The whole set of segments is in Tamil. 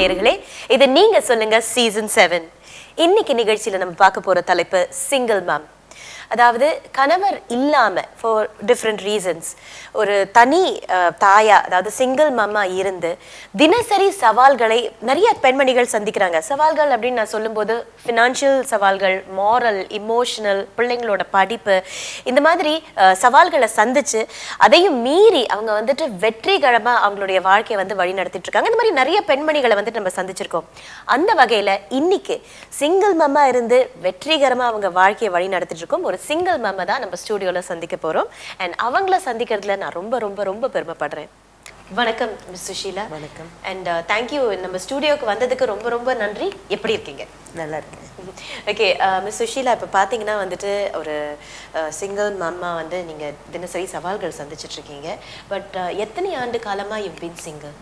நேயர்களே, இது நீங்க சொல்லுங்க சீசன் 7. இன்னைக்கு நிகழ்ச்சியில நம்ம பார்க்க போற தலைப்பு சிங்கிள் மாம். அதாவது கணவர் இல்லாம ஃபார் டிஃப்ரெண்ட் ரீசன்ஸ் ஒரு தனி தாயா, அதாவது சிங்கிள் மாமா இருந்து தினசரி சவால்களை நிறைய பெண்மணிகள் சந்திக்கிறாங்க. சவால்கள் அப்படின்னு நான் சொல்லும்போது ஃபினான்ஷியல் சவால்கள், மாரல், இமோஷனல், பிள்ளைங்களோட படிப்பு, இந்த மாதிரி சவால்களை சந்திச்சு அதையும் மீறி அவங்க வந்துட்டு வெற்றிகரமா அவங்களுடைய வாழ்க்கையை வந்து வழி நடத்திட்டு இருக்காங்க. இந்த மாதிரி நிறைய பெண்மணிகளை வந்துட்டு நம்ம சந்திச்சிருக்கோம். அந்த வகையில இன்னைக்கு சிங்கிள் மாமா இருந்து வெற்றிகரமா அவங்க வாழ்க்கையை வழி நடத்திட்டு இருக்கோம் ஒரு சிங்கிள் மாமா தான் நம்ம ஸ்டுடியோல சந்திக்க போறோம். அண்ட் அவங்கள சந்திக்கிறதுல நான் ரொம்ப ரொம்ப ரொம்ப பெருமைப்படுறேன். வணக்கம் மிஸ் சுஷீலா. வணக்கம். அண்ட் தேங்க்யூ, நம்ம ஸ்டுடியோக்கு வந்ததுக்கு ரொம்ப ரொம்ப நன்றி. எப்படி இருக்கீங்க? நல்லா இருக்கேன். ஓகே மிஸ் சுஷீலா, இப்போ பார்த்தீங்கன்னா வந்துட்டு ஒரு சிங்கிள் மாமா வந்து நீங்கள் தினசரி சவால்கள் சந்திச்சுட்டு இருக்கீங்க. பட் எத்தனை ஆண்டு காலமாக யூ பீன் சிங்கிள்?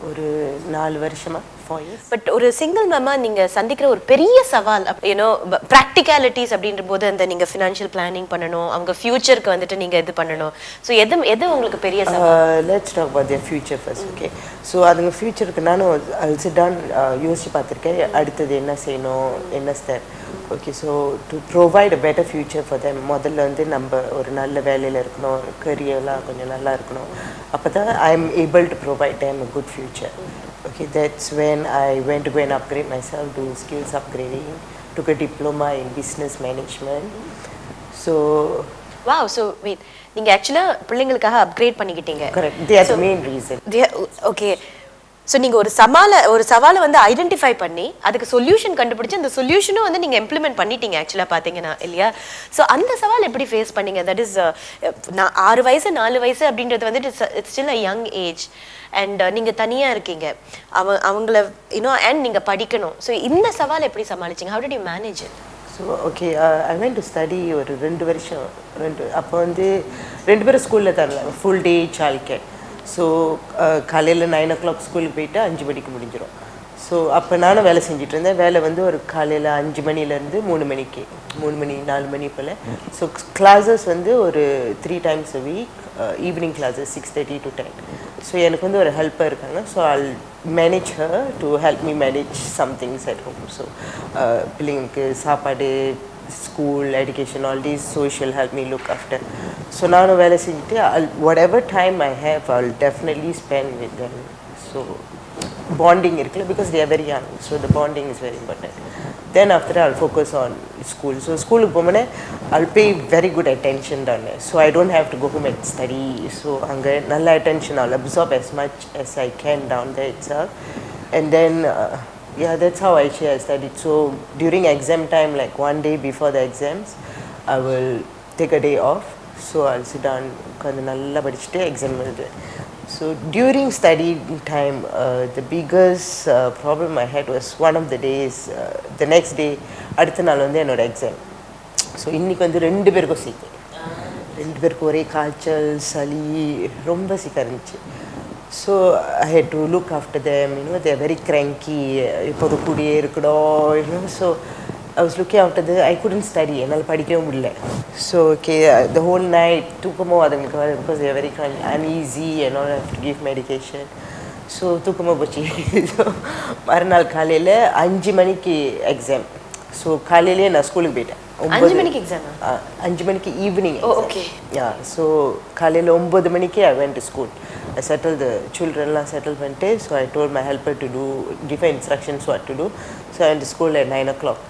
ஒரு 4 வருஷமா, 4 years. பட் ஒரு சிங்கிள் மாமா நீங்க சந்திக்கிற ஒரு பெரிய சவால் யூனோ ப்ராக்டிகாலிட்டிஸ் அப்படின்ற போது அந்த நீங்க ஃபினான்ஷியல் பிளானிங் பண்ணணும், அவங்க ஃபியூச்சருக்கு வந்துட்டு நீங்க இது பண்ணணும். ஸோ எது உங்களுக்கு பெரிய சவால்? Let's talk about their future first. Okay, so அதுங்க ஃபியூச்சருக்கு நானும் sit down யோசிச்சு பார்த்துருக்கேன். அடுத்தது என்ன செய்யணும், என்ன step. Okay, so to provide a better future for them, முதல்ல வந்து நம்ம ஒரு நல்ல வேலையில் இருக்கணும், கரியர்லாம் கொஞ்சம் நல்லா இருக்கணும். அப்போ தான் I am able to provide them a good future. Okay, that's when I went to go and upgrade myself, do skills upgrading, took a diploma in business management. So wow, so wait, நீங்க ஆக்சுவலா பிள்ளைங்களுக்காக அப்கிரேட் பண்ணிக்கிட்டீங்க. Correct, they are the main reason. Okay, so நீங்கள் ஒரு சவாலை வந்து ஐடென்டிஃபை பண்ணி அதுக்கு சொல்யூஷன் கண்டுபிடிச்சி அந்த சொல்யூஷனும் வந்து நீங்கள் இம்ப்ளிமெண்ட் பண்ணிட்டீங்க ஆக்சுவலாக பார்த்தீங்கன்னா, இல்லையா? ஸோ அந்த சவால் எப்படி ஃபேஸ் பண்ணீங்க? தட் இஸ் 6 வயசு 4 வயசு அப்படின்றது வந்துட்டு it's still a young age. And நீங்கள் தனியாக இருக்கீங்க, அவங்கள அண்ட் நீங்கள் படிக்கணும். ஸோ இந்த சவால் எப்படி சமாளிச்சிங்க? How did you manage it? So okay, I went to study ஒரு 2 வருஷம். அப்போ வந்து 2 பேரும் ஸ்கூலில் தரல, full day child care. So காலையில் 9 o'clock ஸ்கூலுக்கு போயிட்டு 5 மணிக்கு முடிஞ்சிடும். ஸோ அப்போ நானும் வேலை செஞ்சுட்டு இருந்தேன். வேலை வந்து ஒரு காலையில் 5 மணிலேருந்து 3 மணிக்கு, 3 மணி 4 மணி போல். ஸோ கிளாஸஸ் வந்து ஒரு 3 times a week, evening classes 6:30 to 10. So எனக்கு வந்து ஒரு ஹெல்ப்பர் இருக்காங்க. So I'll manage her to help me manage some things at home. So பிள்ளைங்களுக்கு சாப்பாடு, school, education, all these, so she'll help me look after. So நானும் வேலை செஞ்சுட்டு whatever time I have, I'll definitely spend with them. So bonding இருக்குல்ல, because they are very young, so the bonding is very important. Then after that, I'll focus on school. So ஸ்கூலுக்கு போகும்போது I'll pay very good attention down there, so I don't have to go home and study. So அங்கே நல்ல attention, I'll absorb as much as I can down there itself. And then yeah, that's how actually I studied. So during exam time, like one day before the exams, I will take a day off. So I'll sit down, உட்காந்து நல்லா படிச்சுட்டு எக்ஸாம் எழுதுவேன். So during study time, the biggest problem I had was one of the days, the next day, அடுத்த நாள் வந்து என்னோட எக்ஸாம். ஸோ இன்றைக்கி வந்து 2 பேருக்கும் சீக்கு, 2 பேருக்கும் ஒரே காய்ச்சல், சளி, ரொம்ப சீக்காக இருந்துச்சு. So I had to look after them, they are very cranky, இப்போது கூடியே இருக்கணும், so I was looking after them. I couldn't study, என்னால் படிக்கவே முடியல. So okay, the whole night தூக்கமோ அதுங்களுக்கு வர, because they are very uneasy and all, I have to give medication. So தூக்கமோ போச்சு. ஸோ மறுநாள் காலையில் 5 மணிக்கு எக்ஸாம். ஸோ காலையிலேயே நான் ஸ்கூலுக்கு போயிட்டேன். 5 மணிக்கு எக்ஸாம்? 5 மணிக்கு ஈவினிங். ஓகே. யா, ஸோ காலையில் 9 மணிக்கு I went to school. I settled the children, settled பண்ணிட்டு, so I told my helper to give her instructions what to do. So I went to school at 9 o'clock.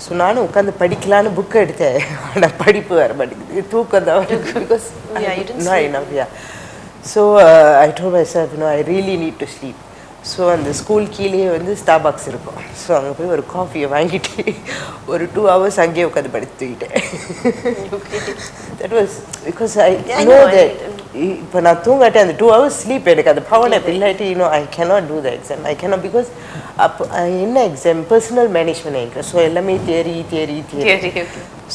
So நானும் உட்காந்து படிக்கலான்னு புக்கை எடுத்தேன், ஆனால் படிப்பு வர மாட்டேங்குது, தூக்கம் தான் வருது, because not enough. Yeah, so I told myself, I really need to sleep. So அந்த ஸ்கூல் கீழேயே வந்து ஸ்டார்பாக்ஸ் இருக்கும். ஸோ அங்கே போய் ஒரு காஃபியை வாங்கிட்டு ஒரு 2 hours அங்கேயே உட்காந்து படித்து தூக்கிட்டேன். That was because I know that இப்போ நான் தூங்காட்டேன், அந்த 2 hours ஸ்லீப் எனக்கு அந்த பவர் இல்லாட்டி I cannot do the exam. I cannot, because அப்போ என்ன exam, personal management exam. So எல்லாமே தியரி.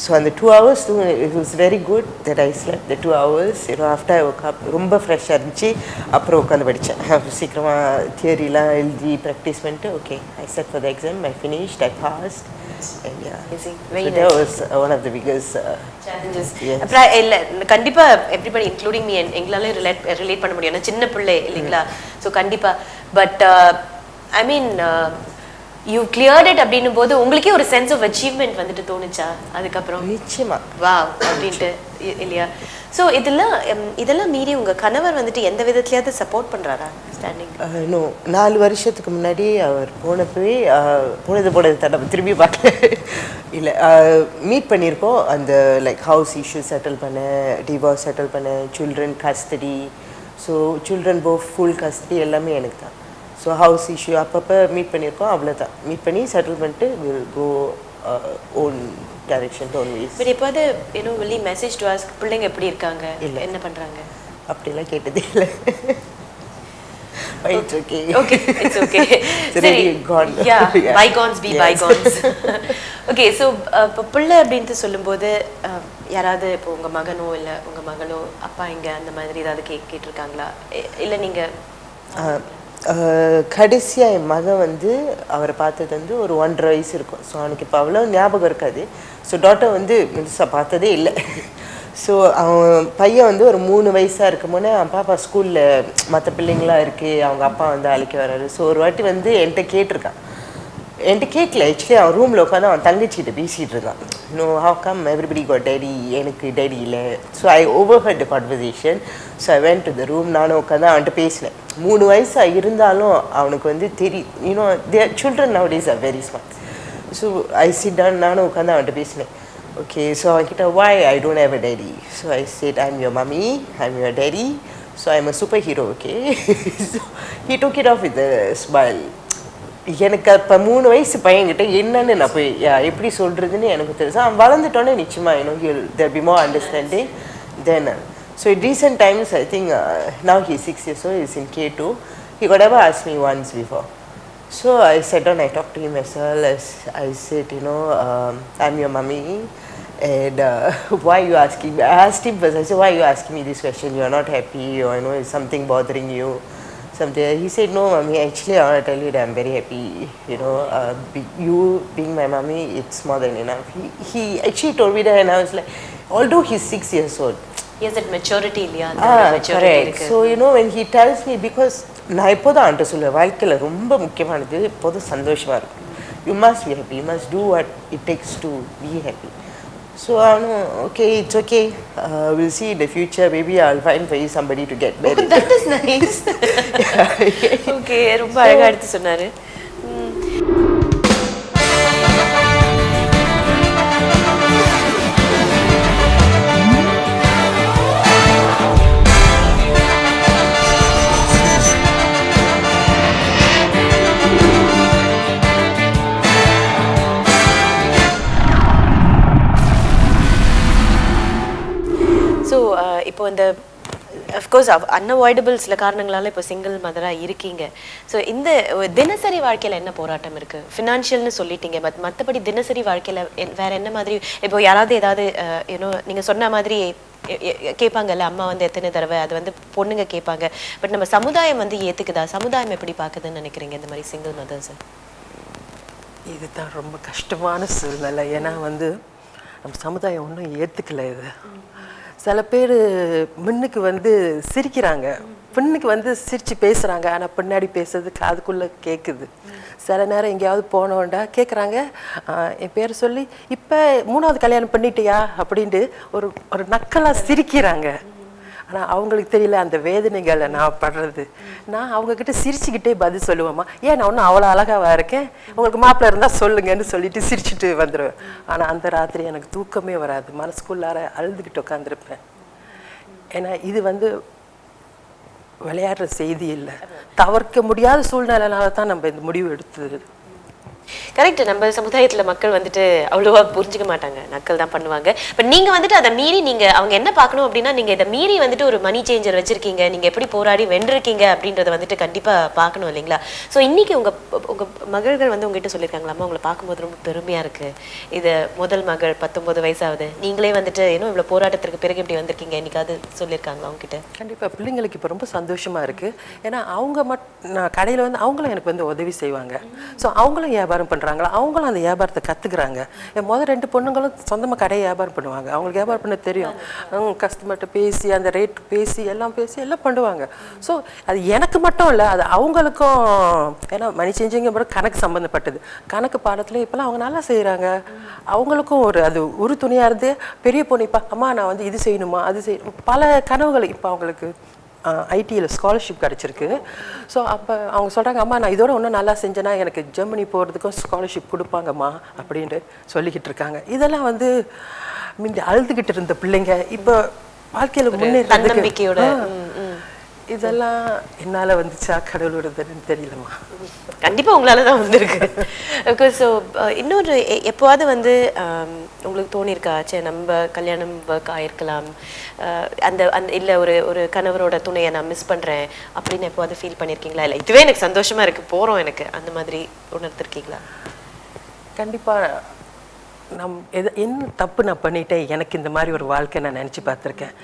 ஸோ அந்த 2 hours it was very good that I slept the 2 hours. After I woke up ரொம்ப ஃப்ரெஷ்ஷாக இருந்துச்சு. அப்புறம் உட்காந்து படித்தேன், சீக்கிரமாக தியரிலாம் எழுதி ப்ராக்டிஸ் பண்ணிட்டு, okay, I set for the exam, I finished, I passed. And yeah, so that was one of the biggest challenges. அப்புறம் இல்ல கண்டிப்பா everybody including me எங்களால ரிலேட் பண்ண முடியும், சின்ன பிள்ளை இல்லைங்களா? ஸோ கண்டிப்பா. But I mean you cleared it அப்படின்னும் போது உங்களுக்கே ஒரு சென்ஸ் ஆஃப் அச்சீவ்மெண்ட் வந்துட்டு தோணுச்சா அதுக்கப்புறம்? நிச்சயமா. வா அப்படின்ட்டு இல்லையா? ஸோ இதெல்லாம் மீறி உங்க கணவர் வந்துட்டு எந்த விதத்துலயாவது சப்போர்ட் பண்றாரா ஸ்டாண்டிங்? நோ, 4 வருஷத்துக்கு முன்னாடி அவர் போனப்பவே போனது தடவை திரும்பி பார்க்கல. இல்லை, மீட் பண்ணியிருக்கோம். அந்த லைக் ஹவுஸ் இஷ்யூ செட்டில் பண்ண, டிவோர்ஸ் செட்டில் பண்ண, children custody. So children both full custody எல்லாமே எனக்கு தான். ஸோ ஹவுஸ் இஷ்யூ அப்பப்போ மீட் பண்ணியிருக்கோம். அவ்வளோதான். மீட் பண்ணி செட்டில் பண்ணிட்டு will go own direction own ways. But எப்போது வெளி மெசேஜ் டு ஆஸ்க் பிள்ளைங்க எப்படி இருக்காங்க, இல்லை, என்ன பண்ணுறாங்க அப்படிலாம் கேட்டதே இல்லை. It's okay. Okay, it's okay. Really gone. Yeah, bygones be bygones. Okay, so இப்போ பிள்ளை அப்படின்ட்டு சொல்லும்போது யாராவது இப்போ உங்கள் மகனோ இல்லை உங்கள் மகளோ அப்பா இங்கே அந்த மாதிரி ஏதாவது கேட்டிருக்காங்களா? இல்லை நீங்கள் கடைசியாக என் மகன் வந்து அவரை பார்த்தது வந்து ஒரு 1.5 வயசு இருக்கும். ஸோ அவனுக்கு இப்போ அவ்வளோ ஞாபகம் இருக்காது. ஸோ டாட்டர் வந்து முழுசாக பார்த்ததே இல்லை. ஸோ அவன் பையன் வந்து ஒரு 3 வயசாக இருக்கும்போது அவன் பாப்பா ஸ்கூலில் மற்ற பிள்ளைங்களாம் இருக்குது, அவங்க அப்பா வந்து அழைக்க வர்றாரு. ஸோ ஒரு வாட்டி வந்து என்கிட்ட கேட்டிருக்கான். என்கிட்ட கேட்கல, ஆக்சுவலி அவன் ரூமில் உட்காந்து அவன் தங்கச்சிகிட்ட பேசிகிட்டு இருக்கான். No, how come everybody got daddy, எனக்கு டேடி இல்லை. So I overheard the conversation. So I went to the room. நானும் உட்காந்து அவன்கிட்ட பேசினேன். 3 வயசாக இருந்தாலும் அவனுக்கு வந்து தெரியும். You know their children nowadays are very smart. So I sit down. நானும் உட்காந்து அவன்கிட்ட பேசினேன். Okay, so அவன்கிட்ட why I don't have a daddy? So I said I'm your mommy, I'm your daddy, so I'm a superhero, okay? So he took it off with a smile. எனக்கு அப்போ 3 வயசு பையன்கிட்ட என்னன்னு நான் போய் எப்படி சொல்கிறதுன்னு எனக்கு தெரியும். அவன் வளர்ந்துட்டோன்னே நிச்சயமாக there'll be more understanding then. So in recent times, I think now he's 6 years old, he's in K2. He got ever asked me once before. So I sat down, I talked to him as well. As I said, I'm your mommy, and why are you asking me? I asked him first. I said, why are you asking me this question? You are not happy, or is something bothering you? Something. He said, no, mommy. Actually, I want to tell you that I'm very happy. You being my mommy, it's more than enough. He actually told me that, and I was like, although he's 6 years old. Yes, that maturity, yeah. Correct. So when he tells me, because நான் எப்போதான் அவன்கிட்ட சொல்லுவேன், வாழ்க்கையில் ரொம்ப முக்கியமானது எப்போதும் சந்தோஷமாக இருக்கும். You must be happy, you must do what it takes to be happy. So அவனும் okay, it's okay, will see in the future, maybe I'll find for you somebody to get married. That is nice. Okay, ரொம்ப அழகாக எடுத்து சொன்னார். ஸோ இப்போ இந்த அஃப்கோர்ஸ் அன்அவாய்டபிள் சில காரணங்களால் இப்போ சிங்கிள் மதராக இருக்கீங்க. ஸோ இந்த தினசரி வாழ்க்கையில் என்ன போராட்டம் இருக்குது? ஃபினான்ஷியல்னு சொல்லிட்டீங்க, மற்றபடி தினசரி வாழ்க்கையில் வேறு என்ன மாதிரி? இப்போ யாராவது ஏதாவது நீங்கள் சொன்ன மாதிரி கேட்பாங்கல்ல, அம்மா வந்து எத்தனை தடவை, அது வந்து பொண்ணுங்க கேட்பாங்க. பட் நம்ம சமுதாயம் வந்து ஏற்றுக்குதா? சமுதாயம் எப்படி பார்க்குதுன்னு நினைக்கிறீங்க இந்த மாதிரி சிங்கிள் மதர்ஸ்? இதுதான் ரொம்ப கஷ்டமான சூழ்நிலை. ஏன்னா வந்து நம்ம சமுதாயம் ஒன்றும் ஏற்றுக்கல. இது சில பேர் முன்னுக்கு வந்து சிரிக்கிறாங்க, பெண்ணுக்கு வந்து சிரித்து பேசுகிறாங்க, ஆனால் பின்னாடி பேசுறது காதுக்குள்ளே கேட்குது. சில நேரம் எங்கேயாவது போனோண்டா கேட்குறாங்க, என் பேர் சொல்லி இப்போ 3வது கல்யாணம் பண்ணிட்டியா அப்படின்ட்டு ஒரு நக்கலாக சிரிக்கிறாங்க. ஆனால் அவங்களுக்கு தெரியல அந்த வேதனைகளை நான் படுறது. நான் அவங்கக்கிட்ட சிரிச்சுக்கிட்டே பதில் சொல்லுவேம்மா, ஏன் நான் ஒன்றும் அவ்வளோ அழகாக இருக்கேன், உங்களுக்கு மாப்பிள்ளை இருந்தால் சொல்லுங்கன்னு சொல்லிட்டு சிரிச்சுட்டு வந்துடுவேன். ஆனால் அந்த ராத்திரி எனக்கு தூக்கமே வராது, மனசுக்குள்ளார அழுதுகிட்டு உட்காந்துருப்பேன். ஏன்னா இது வந்து விளையாடுற செய்தி இல்லை, தவிர்க்க முடியாத சூழ்நிலைனால தான் நம்ம இந்த முடிவு எடுத்தது. கரெக்ட். நம்ம சமுதாயத்தில் மக்கள் வந்துட்டு அவ்வளோவா புரிஞ்சுக்க மாட்டாங்க, நக்கல் தான் பண்ணுவாங்க. பட் நீங்கள் வந்துட்டு அதை மீறி அவங்க என்ன பார்க்கணும் அப்படின்னா, நீங்கள் இதை மீறி வந்துட்டு ஒரு மணி சேஞ்சர் வச்சுருக்கீங்க, நீங்கள் எப்படி போராடி வென்றிருக்கீங்க அப்படின்றத வந்துட்டு கண்டிப்பாக பார்க்கணும் இல்லைங்களா? ஸோ இன்றைக்கி உங்கள் மகள்கள் வந்து உங்ககிட்ட சொல்லியிருக்காங்களாம்மா, உங்களை பார்க்கும்போது ரொம்ப பெருமையாக இருக்குது, இது முதல் மகள் 19 வயசாகுது, நீங்களே வந்துட்டு இவ்வளோ போராட்டத்திற்கு பிறகு இப்படி வந்திருக்கீங்க, என்னைக்காவது சொல்லியிருக்காங்களா அவங்ககிட்ட? கண்டிப்பாக பிள்ளைங்களுக்கு இப்போ ரொம்ப சந்தோஷமாக இருக்குது. ஏன்னா அவங்க கடையில் வந்து அவங்களும் எனக்கு வந்து உதவி செய்வாங்க. ஸோ அவங்களும் வியாபாரம் பண்ணுறாங்க, பண்ணுறாங்களோ அவங்களும் அந்த வியாபாரத்தை கற்றுக்குறாங்க. என் முதல் 2 பொண்ணுங்களும் சொந்தமாக கடையை வியாபாரம் பண்ணுவாங்க. அவங்களுக்கு வியாபாரம் பண்ண தெரியும். கஸ்டமர்கிட்ட பேசி அந்த ரேட் பேசி எல்லாம் பண்ணுவாங்க. ஸோ அது எனக்கு மட்டும் இல்லை, அது அவங்களுக்கும். ஏன்னா மணி சேஞ்சிங்க அப்புறம் கணக்கு சம்மந்தப்பட்டது. கணக்கு பாடத்தில் இப்போலாம் அவங்க நல்லா செய்கிறாங்க. அவங்களுக்கும் அது ஒரு துணியாக இருந்து பெரிய பொண்ணு இப்போ அம்மா நான் வந்து இது செய்யணுமா அது செய்யணும் பல கனவுகள். இப்போ அவங்களுக்கு ஐடியில் ஸ்காலர்ஷிப் கிடச்சிருக்கு. ஸோ அப்போ அவங்க சொல்கிறாங்க அம்மா நான் இதோட இன்னும் நல்லா செஞ்சேன்னா எனக்கு ஜெர்மனி போகிறதுக்கும் ஸ்காலர்ஷிப் கொடுப்பாங்கம்மா அப்படின்ட்டு சொல்லிக்கிட்டு இருக்காங்க. இதெல்லாம் வந்து முந்தி அழுதுகிட்டு இருந்த பிள்ளைங்க இப்போ வாழ்க்கையில் முன்னேறதுக்கு இதெல்லாம் என்னால் வந்துச்சா கடவுளோடதுன்னு தெரியலம்மா. கண்டிப்பாக உங்களால தான் வந்திருக்கு. ஸோ இன்னொரு எப்போவாது வந்து உங்களுக்கு தோணியிருக்கா சரி நம்ம கல்யாணம் ஒர்க் ஆகிருக்கலாம், அந்த இல்லை ஒரு கணவரோட துணையை நான் மிஸ் பண்ணுறேன் அப்படின்னு எப்போவாது ஃபீல் பண்ணியிருக்கீங்களா? இல்லை இதுவே எனக்கு சந்தோஷமாக இருக்குது போகிறோம் எனக்கு அந்த மாதிரி உணர்த்திருக்கீங்களா? கண்டிப்பாக என்ன தப்பு நான் பண்ணிட்டேன், எனக்கு இந்த மாதிரி ஒரு வாழ்க்கை நான் நினச்சி பார்த்துருக்கேன்.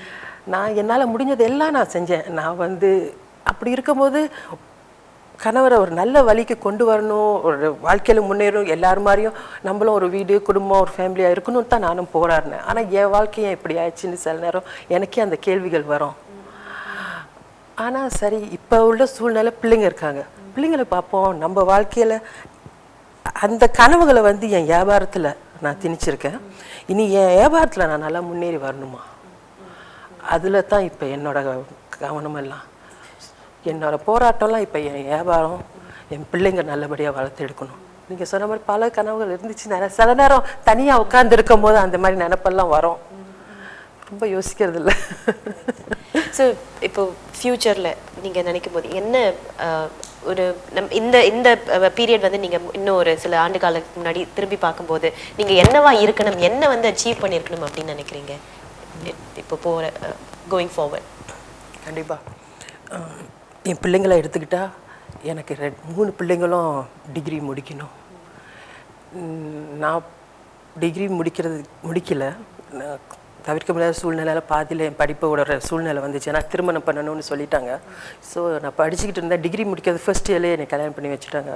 நான் என்னால் முடிஞ்சது எல்லாம் நான் செஞ்சேன். நான் வந்து அப்படி இருக்கும்போது கணவரை ஒரு நல்ல வழிக்கு கொண்டு வரணும், ஒரு வாழ்க்கையில் முன்னேறும், எல்லாரும் மாதிரியும் நம்மளும் ஒரு வீடு குடும்பம் ஒரு ஃபேமிலியாக இருக்கணும்னு தான் நானும் போராடினேன். ஆனால் என் வாழ்க்கையை இப்படி ஆயிடுச்சுன்னு சில நேரம் எனக்கே அந்த கேள்விகள் வரும். ஆனால் சரி இப்போ உள்ள சூழ்நிலை பிள்ளைங்க இருக்காங்க, பிள்ளைங்களை பார்ப்போம். நம்ம வாழ்க்கையில் அந்த கனவுகளை வந்து என் வியாபாரத்தில் நான் திணிச்சிருக்கேன். இனி என் வியாபாரத்தில் நான் நல்லா முன்னேறி வரணுமா, அதில் தான் இப்போ என்னோட கவனமெல்லாம். என்னோட போராட்டம்லாம் இப்போ என் வியாபாரம், என் பிள்ளைங்க நல்லபடியாக வளர்த்து எடுக்கணும். நீங்கள் சொன்ன மாதிரி பல கனவுகள் இருந்துச்சு. சில நேரம் தனியாக உட்கார்ந்து இருக்கும் போது அந்த மாதிரி நினப்பெல்லாம் வரும். ரொம்ப யோசிக்கிறது இல்லை. ஸோ இப்போ ஃப்யூச்சரில் நீங்கள் நினைக்கும் போது என்ன ஒரு இந்த இந்த பீரியட் வந்து நீங்கள் இன்னும் ஒரு சில ஆண்டு காலத்துக்கு முன்னாடி திரும்பி பார்க்கும்போது நீங்கள் என்னவா இருக்கணும், என்ன வந்து அச்சீவ் பண்ணியிருக்கணும் அப்படின்னு நினைக்கிறீங்க இப்போ போகிற கோயிங் ஃபார்வர்ட்? கண்டிப்பாக என் பிள்ளைங்களை எடுத்துக்கிட்டால் எனக்கு 3 பிள்ளைங்களும் டிகிரி முடிக்கணும். நான் டிகிரி முடிக்கலை. தவிர்க்க முடியாத சூழ்நிலையில் பாதியில் என் படிப்போட சூழ்நிலை வந்துச்சு. நான் திருமணம் பண்ணணும்னு சொல்லிட்டாங்க. ஸோ நான் படிச்சுக்கிட்டு இருந்தேன். டிகிரி முடிக்கிறது ஃபர்ஸ்ட் இயர்லேயே என்னை கல்யாணம் பண்ணி வச்சுட்டாங்க.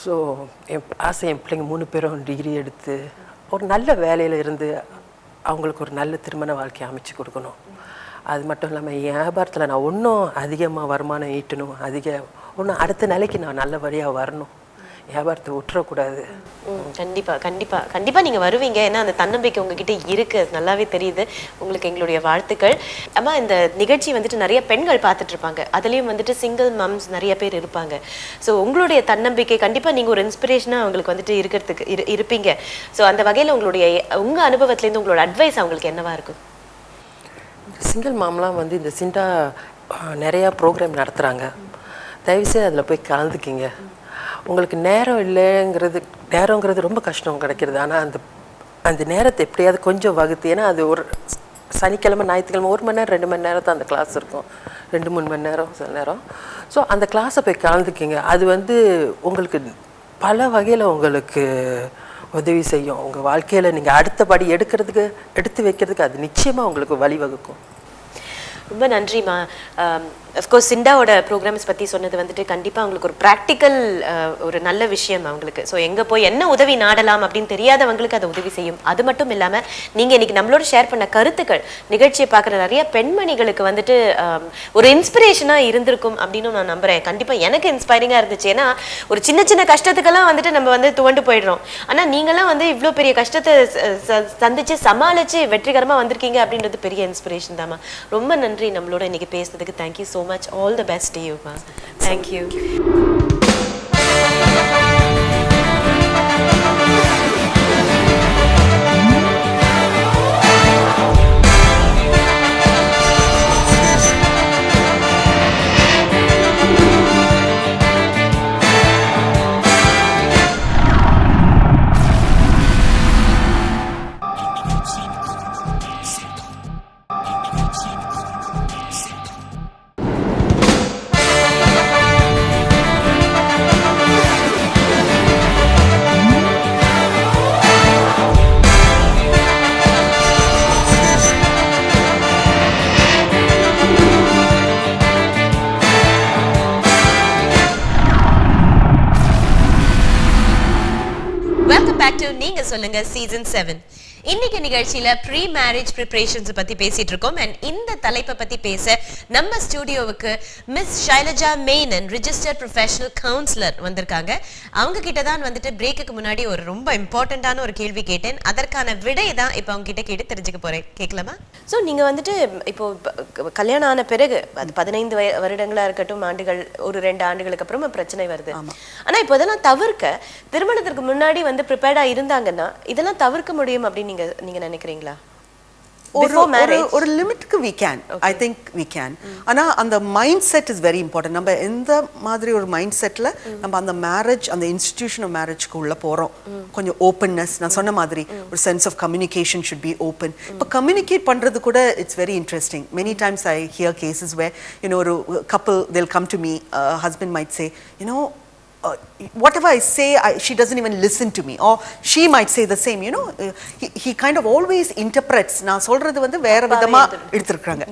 ஸோ என் ஆசை என் பிள்ளைங்க 3 பேரும் டிகிரி எடுத்து ஒரு நல்ல வேலையில் இருந்து அவங்களுக்கு ஒரு நல்ல திருமண வாழ்க்கையை அமைச்சு கொடுக்கணும். அது மட்டும் இல்லாமல் என் வியாபாரத்தில் நான் இன்னும் அதிகமாக வருமானம் ஈட்டணும், இன்னும் அடுத்த நிலைக்கு நான் நல்லபடியாக வரணும், வியாபாரத்தை விட்டுறக்கூடாது. கண்டிப்பாக நீங்கள் வருவீங்க. ஏன்னா அந்த தன்னம்பிக்கை உங்ககிட்ட இருக்கு, நல்லாவே தெரியுது. உங்களுக்கு எங்களுடைய வாழ்த்துக்கள். அம்மா இந்த நிகழ்ச்சி வந்துட்டு நிறைய பெண்கள் பார்த்துட்டு இருப்பாங்க, அதுலேயும் வந்துட்டு சிங்கிள் மம்ஸ் நிறைய பேர் இருப்பாங்க. ஸோ உங்களுடைய தன்னம்பிக்கை கண்டிப்பாக நீங்கள் ஒரு இன்ஸ்பிரேஷனாக அவங்களுக்கு வந்துட்டு இருக்கிறதுக்கு இருப்பீங்க. ஸோ அந்த வகையில் உங்கள் அனுபவத்துலேருந்து உங்களோட அட்வைஸ் அவங்களுக்கு என்னவா இருக்கும்? சிங்கிள் மாம்லாம் வந்து இந்த சிண்டா நிறையா ப்ரோக்ராம் நடத்துகிறாங்க. தயவுசெய்து அதில் போய் கலந்துக்கிங்க. உங்களுக்கு நேரங்கிறது ரொம்ப கஷ்டம் கிடைக்கிறது. ஆனால் அந்த நேரத்தை எப்படியாவது கொஞ்சம் வகுத்து, ஏன்னா அது ஒரு சனிக்கிழமை ஞாயிற்றுக்கிழமை 1 மணி நேரம் 2 மணி நேரம் தான் அந்த கிளாஸ் இருக்கும், 2-3 மணி நேரம் சில நேரம். ஸோ அந்த கிளாஸை போய் கலந்துக்கிங்க. அது வந்து உங்களுக்கு பல வகையில் உங்களுக்கு உதவி செய்யும். உங்கள் வாழ்க்கையில் நீங்கள் அடுத்தபடி எடுத்து வைக்கிறதுக்கு அது நிச்சயமாக உங்களுக்கு வழிவகுக்கும். ரொம்ப நன்றிம்மா. அஃப்கோர்ஸ் சிண்டாவோட ப்ரோக்ராம்ஸ் பற்றி சொன்னது வந்துட்டு கண்டிப்பாக அவங்களுக்கு ஒரு ப்ராக்டிக்கல் ஒரு நல்ல விஷயம் அவங்களுக்கு. ஸோ எங்கே போய் என்ன உதவி நாடலாம் அப்படின்னு தெரியாதவங்களுக்கு அதை உதவி செய்யும். அது மட்டும் இல்லாமல் நீங்கள் இன்னைக்கு நம்மளோட ஷேர் பண்ண கருத்துக்கள் நிகழ்ச்சியை பார்க்குற நிறைய பெண்மணிகளுக்கு வந்துட்டு ஒரு இன்ஸ்பிரேஷனாக இருந்திருக்கும் அப்படின்னு நான் நம்புகிறேன். கண்டிப்பாக எனக்கு இன்ஸ்பைரிங்காக இருந்துச்சு. ஏன்னா ஒரு சின்ன சின்ன கஷ்டத்துக்கெல்லாம் வந்துட்டு நம்ம வந்து துவண்டு போயிடுறோம். ஆனால் நீங்களாம் வந்து இவ்வளோ பெரிய கஷ்டத்தை சந்திச்சு சமாளித்து வெற்றிகரமாக வந்திருக்கீங்க அப்படின்றது பெரிய இன்ஸ்பிரேஷன் தாம்மா. ரொம்ப நன்றி நம்மளோட இன்னைக்கு பேசுறதுக்கு. Thank you so much. All the best to you, ma. Thank you. சொல்லுங்க சீசன் 7. இன்னைக்கு நிகழ்ச்சியில ப்ரீ மேரேஜ் ப்ரிப்பரேஷன்ஸ் பத்தி பேசிட்டு இருக்கோம். அண்ட் இந்த தலைப்பை பத்தி பேச நம்ம ஸ்டுடியோவுக்கு miss Shailaja Menon, registered professional counsellor வந்திருக்காங்க. அவங்க கிட்ட தான் வந்துட்டு பிரேக்குக்கு முன்னாடி ஒரு ரொம்ப இம்பார்ட்டன்டான ஒரு கேள்வி கேட்டேன். அதற்கான விடை தான் இப்போ அவங்க கிட்ட கேட்டு தெரிஞ்சுக்க போறேன். கேட்கலாமா? ஸோ நீங்க வந்துட்டு இப்போ கல்யாணம் ஆன பிறகு அது 15 வருடங்களா இருக்கட்டும், ஆண்டுகள், ஒரு 2 ஆண்டுகளுக்கு அப்புறமா பிரச்சனை வருது. ஆனா இப்போ இதெல்லாம் தவிர்க்க திருமணத்திற்கு முன்னாடி வந்து ப்ரிப்பேர்டா இருந்தாங்கன்னா இதெல்லாம் தவிர்க்க முடியும் அப்படின்னு நீங்க நினைக்கிறீங்களா? ஒரு லிமிட்க்கு we can. I think we can. ஆனா அந்த mind set is very important. நம்ம எந்த மாதிரி ஒரு மைண்ட் செட்ல நம்ம அந்த மேரேஜ், அந்த இன்ஸ்டிடியூஷன் ஆஃப் மேரேஜ்க்கு உள்ள போறோம். கொஞ்சம் ஓப்பன்னஸ், நான் சொன்ன மாதிரி ஒரு sense of communication should be open. இப்போ கம்யூனிகேட் பண்றது கூட it's very interesting. Many times I hear cases where ஒரு couple, they'll come to me, husband might say, whatever I say, she doesn't even listen to me, or she might say the same. He kind of always interprets. நான் சொல்றது வந்து வேற விதமா எடுத்துக்கிறாங்க.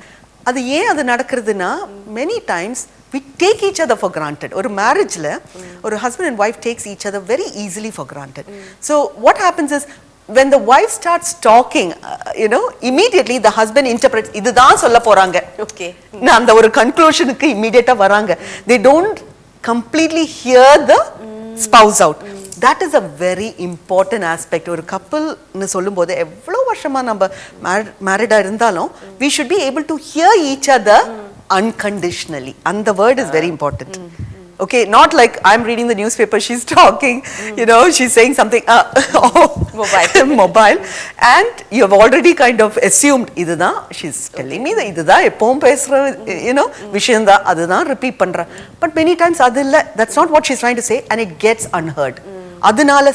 அது ஏன் அது நடக்குதுன்னா, many times we take each other for granted. ஒரு marriageல ஒரு husband and wife takes each other very easily for granted. So what happens is, when the wife starts talking, immediately the husband interprets, இதுதான் சொல்ல போறாங்க. Okay. நான் அந்த ஒரு கன்க்ளூஷனுக்கு இமிடியேட்டா வராங்க. They don't completely hear the spouse out. That is a very important aspect. ஒரு couple னு சொல்லும்போது எவ்வளவு வருஷமா நம்ம மேரிடா இருந்தாலும் we should be able to hear each other unconditionally. And the word is very important. Okay, not like I'm reading the newspaper, she's talking, she's saying something mobile, and you have already kind of assumed idudha, she's telling me that idudha eppom pesra விஷயம் தான், அதுதான் ரிப்பீட் பண்ற. But many times அது இல்ல, that's not what she's trying to say, and it gets unheard. அதனால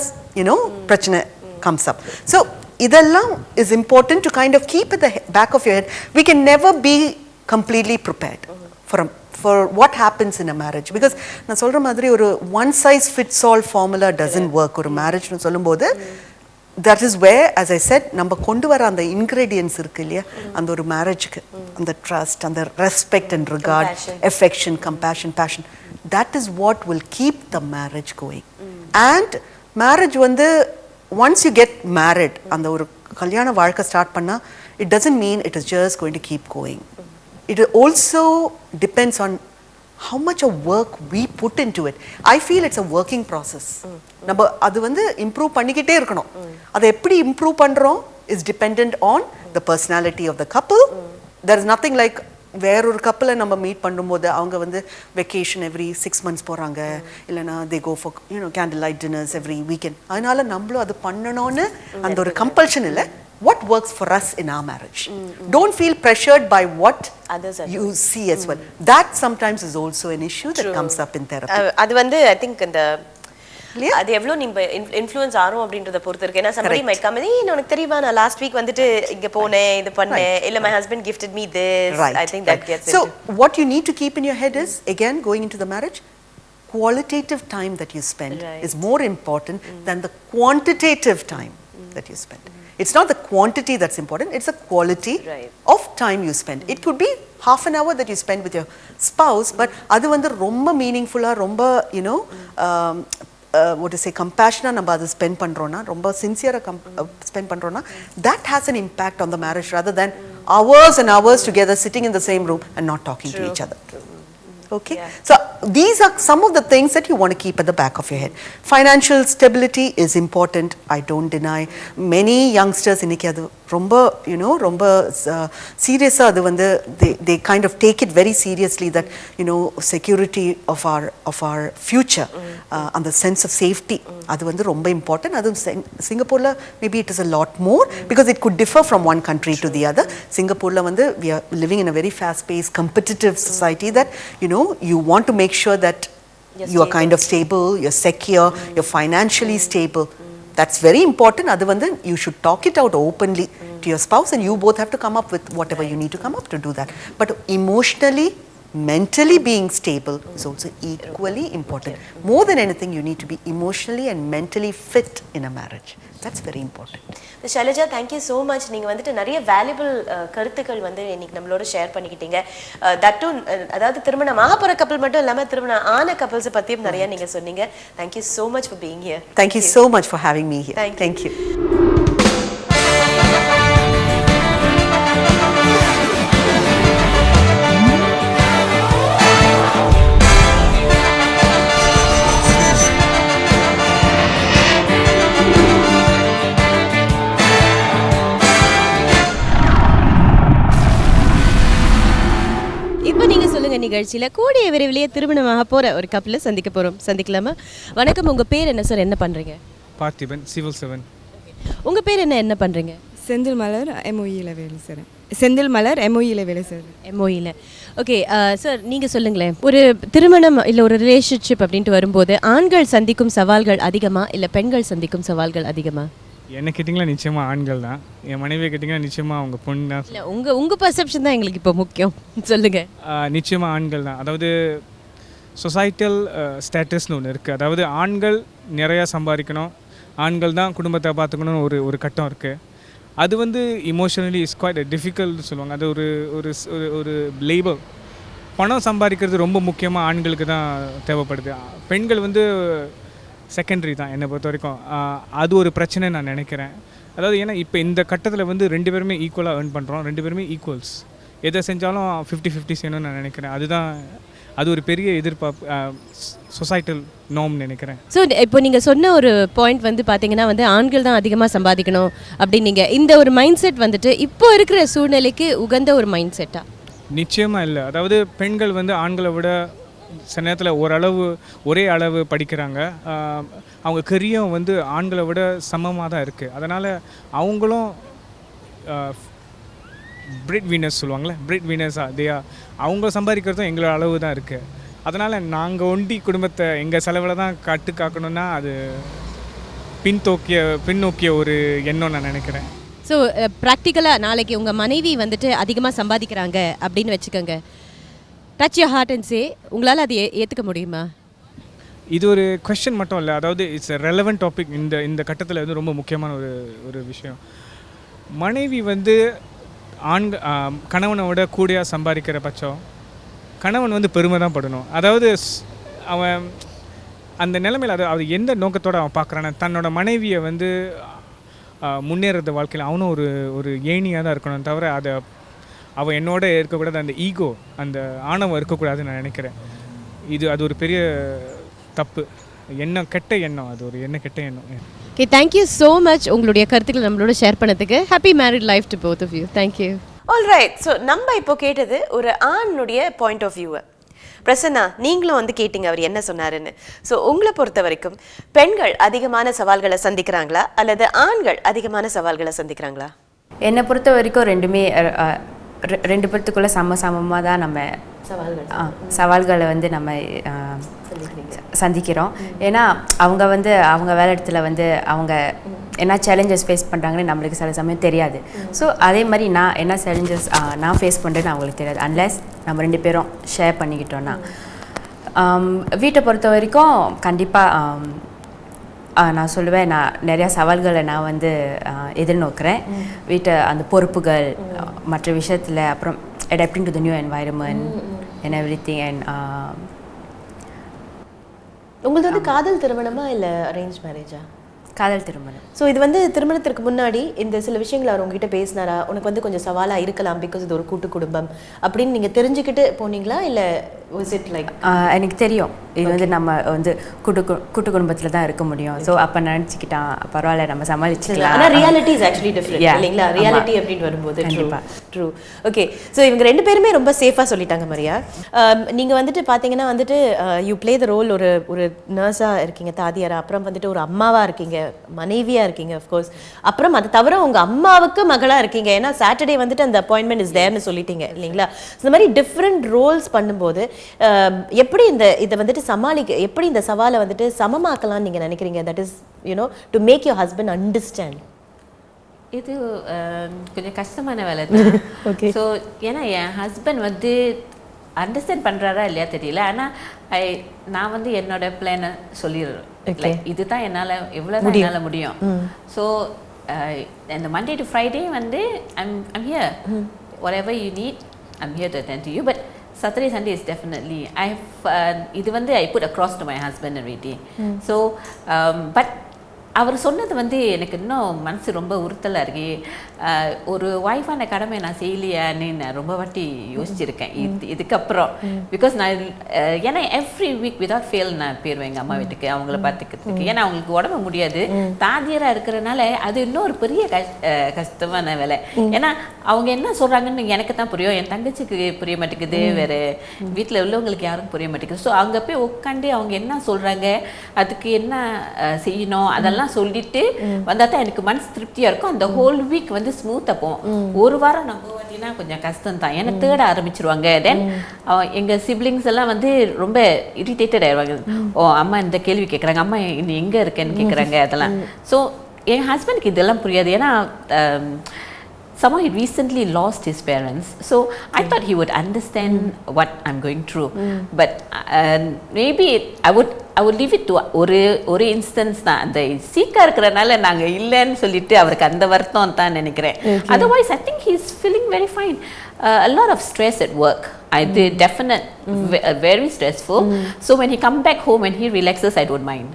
பிரச்சனை comes up. So இதெல்லாம் is important to kind of keep at the back of your head. We can never be completely prepared for what happens in a marriage, because நான் சொல்ற மாதிரி ஒரு one size fits all formula doesn't work. ஒரு marriage னு சொல்லும்போது that is where, as I said, நம்ம கொண்டு வர அந்த ingredients இருக்கு இல்லையா, அந்த ஒரு marriageக்கு, அந்த trust, அந்த respect and regard, affection, compassion, passion, that is what will keep the marriage going. And marriage வந்து once you get married, அந்த ஒரு கல்யாண வாழ்க்கை ஸ்டார்ட் பண்ணா, it doesn't mean it is just going to keep going. It also depends on how much of work we put into it. I feel it's a working process. நம்ம அது வந்து இம்ப்ரூவ் பண்ணிக்கிட்டே இருக்கணும். அதை எப்படி இம்ப்ரூவ் பண்றோம் is dependent on the personality of the couple. There is nothing like வேற ஒரு கப்பலை நம்ம மீட் பண்ணும்போது அவங்க வந்து வெக்கேஷன் எவ்ரி 6 months போறாங்க, இல்லைன்னா they go for candle light dinners every weekend. அதனால நம்மளும் அது பண்ணணும்னு அந்த ஒரு கம்பல்ஷன் இல்லை. What works for us in our marriage? Don't feel pressured by what others are you see as well. That sometimes is also an issue that comes up in therapy. அது வந்து I think அந்த அது எவ்வளவு நீங்க இன்ஃப்ளூயன்ஸ் ஆகும் அப்படின்றத பொறுத்து இருக்கு. ஏன்னா somebody might come and உனக்கு தெரியுமா, நான் லாஸ்ட் வீக் வந்துட்டு இங்க போனேன், இது பண்ணேன், இல்ல my husband gifted me this. I think that gets so what you need to keep in your head is, again, going into the marriage, qualitative time that you spend is more important than the quantitative time that you spend. It's not the quantity that's important, it's the quality of time you spend. It could be half an hour that you spend with your spouse, but அது வந்து ரொம்ப மீனிங்ஃபுல்லா, ரொம்ப what to say, compassionate நம்ம அதை ஸ்பெண்ட் பண்றோம்னா, ரொம்ப சின்சியரா ஸ்பெண்ட் பண்றோம்னா, that has an impact on the marriage rather than hours and hours together sitting in the same room and not talking to each other. Okay, so these are some of the things that you want to keep at the back of your head. Financial stability is important, I don't deny. Many youngsters இன்னைக்கு அது ரொம்ப ரொம்ப சீரியஸா அது வந்து they kind of take it very seriously, that security of our future, and the sense of safety, அது வந்து ரொம்ப important. அது சிங்கப்பூர்ல maybe it is a lot more, because it could differ from one country to the other. சிங்கப்பூர்ல வந்து we are living in a very fast paced competitive society, that you want to make sure that you are kind of stable, you're secure, you're financially stable. That's very important. அது வந்து you should talk it out openly to your spouse, and you both have to come up with whatever you need to come up to do that. But emotionally, mentally being stable is also equally important. More than anything, you need to be emotionally and mentally fit in a marriage. That's very important. Shailaja, thank you so much. நீங்கள் வந்துட்டு நிறைய வேல்யூபிள் கருத்துக்கள் வந்து இன்னைக்கு நம்மளோட ஷேர் பண்ணிக்கிட்டீங்க. தட்டும் அதாவது திருமணம் ஆக போகிற கப்பல் மட்டும் இல்லாமல் திருமணம் ஆன கப்பல்ஸை பற்றியும் நிறைய நீங்கள் சொன்னீங்க. Thank you so much for being here. Thank you so much for having me here. Thank you. நிகழ்ச்சியில் கூடிய விரைவிலேயே திருமணமாக போகிற ஒரு கப்பலை சந்திக்க போகிறோம். சந்திக்கலாமா? வணக்கம், உங்கள் பேர் என்ன சார்? என்ன பண்ணுறீங்க? பார்த்திபன், சிவில் 7. உங்கள் பேர் என்ன பண்ணுறீங்க? செந்தில் மலர், MOEல வேலை சார். செந்தில் மலர், MOEல வேலை சார். MOEல. ஓகே சார், நீங்கள் சொல்லுங்களேன், ஒரு திருமணம் இல்லை ஒரு ரிலேஷன்ஷிப் அப்படின்ட்டு வரும்போது ஆண்கள் சந்திக்கும் சவால்கள் அதிகமா இல்லை பெண்கள் சந்திக்கும் சவால்கள் அதிகமா? என்ன கேட்டிங்களா நிச்சயமாக ஆண்கள் தான். என் மனைவியை கேட்டிங்கன்னா நிச்சயமாக அவங்க பொண்ணு தான். இல்லை, உங்கள் பர்செப்ஷன் தான் எங்களுக்கு இப்போ முக்கியம். சொல்லுங்கள். நிச்சயமாக ஆண்கள் தான். அதாவது சொசைட்டல் ஸ்டேட்டஸ்னு ஒன்று இருக்குது. அதாவது ஆண்கள் நிறையா சம்பாதிக்கணும், ஆண்கள் தான் குடும்பத்தை பார்த்துக்கணும்னு ஒரு கட்டம் இருக்குது. அது வந்து இமோஷனலி இஸ் குவைட் டிஃபிகல்ட்னு சொல்லுவாங்க. அது ஒரு ஒரு ஒரு லேபர். பணம் சம்பாதிக்கிறது ரொம்ப முக்கியமாக ஆண்களுக்கு தான் தேவைப்படுது. பெண்கள் வந்து செகண்டரி தான் என்னை பொறுத்த வரைக்கும். அது ஒரு பிரச்சனை நான் நினைக்கிறேன். அதாவது ஏன்னா இப்போ இந்த கட்டத்தில் வந்து 2 பேருமே ஈக்குவலாக ஏர்ன் பண்ணுறோம், 2 பேருமே ஈக்குவல்ஸ். எதை செஞ்சாலும் 50-50 செய்யணும்னு நான் நினைக்கிறேன். அது ஒரு பெரிய எதிர்பார்ப்பு, சொசைட்டல் நார்ம் நினைக்கிறேன். ஸோ இப்போ நீங்கள் சொன்ன ஒரு பாயிண்ட் வந்து பார்த்தீங்கன்னா வந்து ஆண்கள் தான் அதிகமாக சம்பாதிக்கணும் அப்படின்னு நீங்கள் இந்த ஒரு மைண்ட் செட் வந்துட்டு இப்போ இருக்கிற சூழ்நிலைக்கு உகந்த ஒரு மைண்ட் செட்டா? நிச்சயமாக இல்லை. அதாவது பெண்கள் வந்து ஆண்களை விட சில நேரத்தில் ஒரே அளவு படிக்கிறாங்க. அவங்க கெரியம் வந்து ஆண்களை விட சமமாக தான் இருக்குது. அதனால் அவங்களும் பிரெட் வீனர்ஸ் சொல்லுவாங்களே, பிரெட் வீனர்ஸாக தேயா அவங்க சம்பாதிக்கிறதும் எங்களோட அளவு தான் இருக்குது. அதனால் நாங்கள் ஒண்டி குடும்பத்தை எங்கள் செலவில் தான் காக்கணுன்னா அது பின்னோக்கிய ஒரு எண்ணம் நான் நினைக்கிறேன். ஸோ ப்ராக்டிக்கலாக நாளைக்கு உங்கள் மனைவி வந்துட்டு அதிகமாக சம்பாதிக்கிறாங்க அப்படின்னு வச்சுக்கோங்க, touch your heart and say, உங்களால் அதை ஏற்றுக்க முடியுமா? இது ஒரு கொஸ்டின் மட்டும் இல்லை, அதாவது இட்ஸ் எ ரெலவெண்ட் டாபிக். இந்த கட்டத்தில் வந்து ரொம்ப முக்கியமான ஒரு விஷயம். மனைவி வந்து கணவனை விட கூடியாக சம்பாதிக்கிற பட்சம் கணவன் வந்து பெருமை தான் படணும். அதாவது அவன் அந்த நிலைமையில் அது எந்த நோக்கத்தோடு அவன் பார்க்குறான தன்னோட மனைவியை வந்து முன்னேறது வாழ்க்கையில் அவனும் ஒரு ஏணியாக தான் இருக்கணும். தவிர அதை அவள் என்னோட இருக்கக்கூடாது, அந்த ஈகோ, அந்த ஆணவம் இருக்கக்கூடாதுன்னு நான் நினைக்கிறேன். அது ஒரு பெரிய தப்பு எண்ணம், கெட்ட எண்ணம். அது ஒரு கெட்ட எண்ணம். ஓகே, தேங்க்யூ ஸோ மச் உங்களுடைய கருத்துக்களை நம்மளோட ஷேர் பண்ணதுக்கு. Happy married life to both of you. Thank you. All right. So நம்ம இப்போ கேட்டது ஒரு ஆணுடைய பாயிண்ட் ஆஃப் வியூவை. பிரசன்னா, நீங்களும் வந்து கேட்டிங்க அவர் என்ன சொன்னாருன்னு. ஸோ உங்களை பொறுத்த வரைக்கும் பெண்கள் அதிகமான சவால்களை சந்திக்கிறாங்களா அல்லது ஆண்கள் அதிகமான சவால்களை சந்திக்கிறாங்களா? என்னை பொறுத்த வரைக்கும் ரெண்டுமே 2 பேர்த்துக்குள்ளே சமமாக தான் நம்ம சவால்களை வந்து நம்ம சந்திக்கிறோம். ஏன்னா அவங்க வேலை இடத்துல வந்து அவங்க என்ன சேலஞ்சஸ் ஃபேஸ் பண்ணுறாங்கன்னு நம்மளுக்கு சில சமயம் தெரியாது. ஸோ அதே மாதிரி நான் என்ன சேலஞ்சஸ் நான் ஃபேஸ் பண்ணுறேன்னு அவங்களுக்கு தெரியாது, அன்லெஸ் நம்ம 2 பேரும் ஷேர் பண்ணிக்கிட்டோன்னா. வீட்டை பொறுத்த வரைக்கும் கண்டிப்பாக நான் சொல்லுவேன், நான் நிறையா சவால்களை நான் வந்து எதிர்நோக்கிறேன். வீட்டை அந்த பொறுப்புகள் மற்ற விஷயத்தில், அப்புறம் adapting to the new environment and everything. And உங்களுக்கு வந்து காதல் திருமணமா இல்லை அரேஞ்ச் மேரேஜா? காதல் திருமணம். ஸோ இது வந்து திருமணத்திற்கு முன்னாடி இந்த சில விஷயங்கள் அவர் உங்ககிட்ட பேசினாரா? உனக்கு வந்து கொஞ்சம் சவாலாக இருக்கலாம் பிகாஸ் இது ஒரு கூட்டு குடும்பம் அப்படின்னு நீங்கள் தெரிஞ்சுக்கிட்டு போனீங்களா இல்லை வாஸ் இட் லைக்? எனக்கு தெரியும் இது வந்து நம்ம வந்து கூட்டு குடும்பத்தில் தான் இருக்க முடியும். ஸோ அப்போ நினச்சிக்கிட்டான் பரவாயில்ல நம்ம சமாளிச்சுக்கலாம். ஆனால் ரியாலிட்டி இஸ் ஆக்சுவலி டிஃப்ரெண்ட் இல்லைங்களா? ரியாலிட்டி அப்படின்னு வரும்போது ட்ரூ. ஓகே, ஸோ இவங்க 2 பேருமே ரொம்ப சேஃபாக சொல்லிட்டாங்க. மரியா, நீங்கள் வந்துட்டு பார்த்தீங்கன்னா வந்துட்டு யூ பிளே த ரோல், ஒரு நர்ஸாக இருக்கீங்க, தாதியாரா, அப்புறம் வந்துட்டு ஒரு அம்மாவாக இருக்கீங்க, மனைவியாக இருக்கீங்க அஃப்கோர்ஸ், அப்புறம் அது தவிர உங்கள் அம்மாவுக்கு மகளாக இருக்கீங்க. ஏன்னா சாட்டர்டே வந்துட்டு அந்த அப்பாயின்மெண்ட் இஸ் தேர்னு சொல்லிட்டீங்க இல்லைங்களா? இந்த மாதிரி டிஃப்ரெண்ட் ரோல்ஸ் பண்ணும்போது எப்படி இதை வந்துட்டு எப்படி இந்த சவாலை வந்துட்டு சமமாக்கலாம்னு நீங்கள் நினைக்கிறீங்க? That is to make your husband understand. இது கொஞ்சம் கஷ்டமான வேலை தான். ஓகே. ஸோ ஏன்னா என் ஹஸ்பண்ட் வந்து அண்டர்ஸ்டாண்ட் பண்ணுறாரா இல்லையா தெரியல. ஆனால் நான் வந்து என்னோட பிளானை சொல்லிடுறேன். இதுதான் என்னால் எவ்வளோதான் என்னால் முடியும். ஸோ இந்த மண்டே டு ஃப்ரைடே வந்து I'm here. Whatever you need, I'm here to attend to you. But Saturday, Sunday is definitely இது வந்து I put across to my husband already. So but அவர் சொன்னது வந்து எனக்கு இன்னும் மனசு ரொம்ப உறுத்தலாக இருக்கு. ஒரு ஒய்ஃபான கடமை நான் செய்யலையான்னு நான் ரொம்ப வாட்டி யோசிச்சிருக்கேன் இதுக்கப்புறம். பிகாஸ் நான் ஏன்னா எவ்ரி வீக் வித்வுட் ஃபெயில் நான் போயிடுவேன் எங்கள் அம்மா வீட்டுக்கு அவங்கள பார்த்துக்கிறதுக்கு. ஏன்னா அவங்களுக்கு உடம்பு முடியாது, தாதியராக இருக்கிறனால அது இன்னும் ஒரு பெரிய கஷ்டமான வேலை. ஏன்னா அவங்க என்ன சொல்கிறாங்கன்னு எனக்கு தான் புரியும், என் தங்கச்சிக்கு புரிய மாட்டேங்குது, வேறு வீட்டில் உள்ளவங்களுக்கு யாரும் புரிய மாட்டேங்குது. ஸோ அங்கே போய் உட்காந்து அவங்க என்ன சொல்கிறாங்க, அதுக்கு என்ன செய்யணும் அதெல்லாம் சொல்லிட்டு வந்தால் தான் எனக்கு மனசு திருப்தியாக இருக்கும். அந்த ஹோல் வீக் வந்து ஸ்மூத்தாக போகும். ஒரு வாரம் நான் போவாட்டினா கொஞ்சம் கஷ்டம் தான், ஏன்னா தேட ஆரம்பிச்சிருவாங்க. தென் எங்கள் சிப்ளிங்ஸ் எல்லாம் வந்து ரொம்ப இரிட்டேட்டட் ஆயிடுவாங்க. ஓ அம்மா இந்த கேள்வி கேட்குறாங்க, அம்மா நீ எங்கே இருக்கேன்னு கேட்குறாங்க அதெல்லாம். ஸோ என் ஹஸ்பண்டுக்கு இதெல்லாம் புரியாது. ஏன்னா somehow he recently lost his parents, so I thought he would understand what I'm going through. But maybe I would leave it to ஒரு இன்ஸ்டன்ஸ் தான். அந்த சீக்கா இருக்கிறனால நாங்கள் இல்லைன்னு சொல்லிட்டு அவருக்கு அந்த வருத்தம் தான் நினைக்கிறேன். Otherwise I think he's feeling very fine. A lot of stress at work. I did definite very stressful. So when he come back home and he relaxes, I don't mind.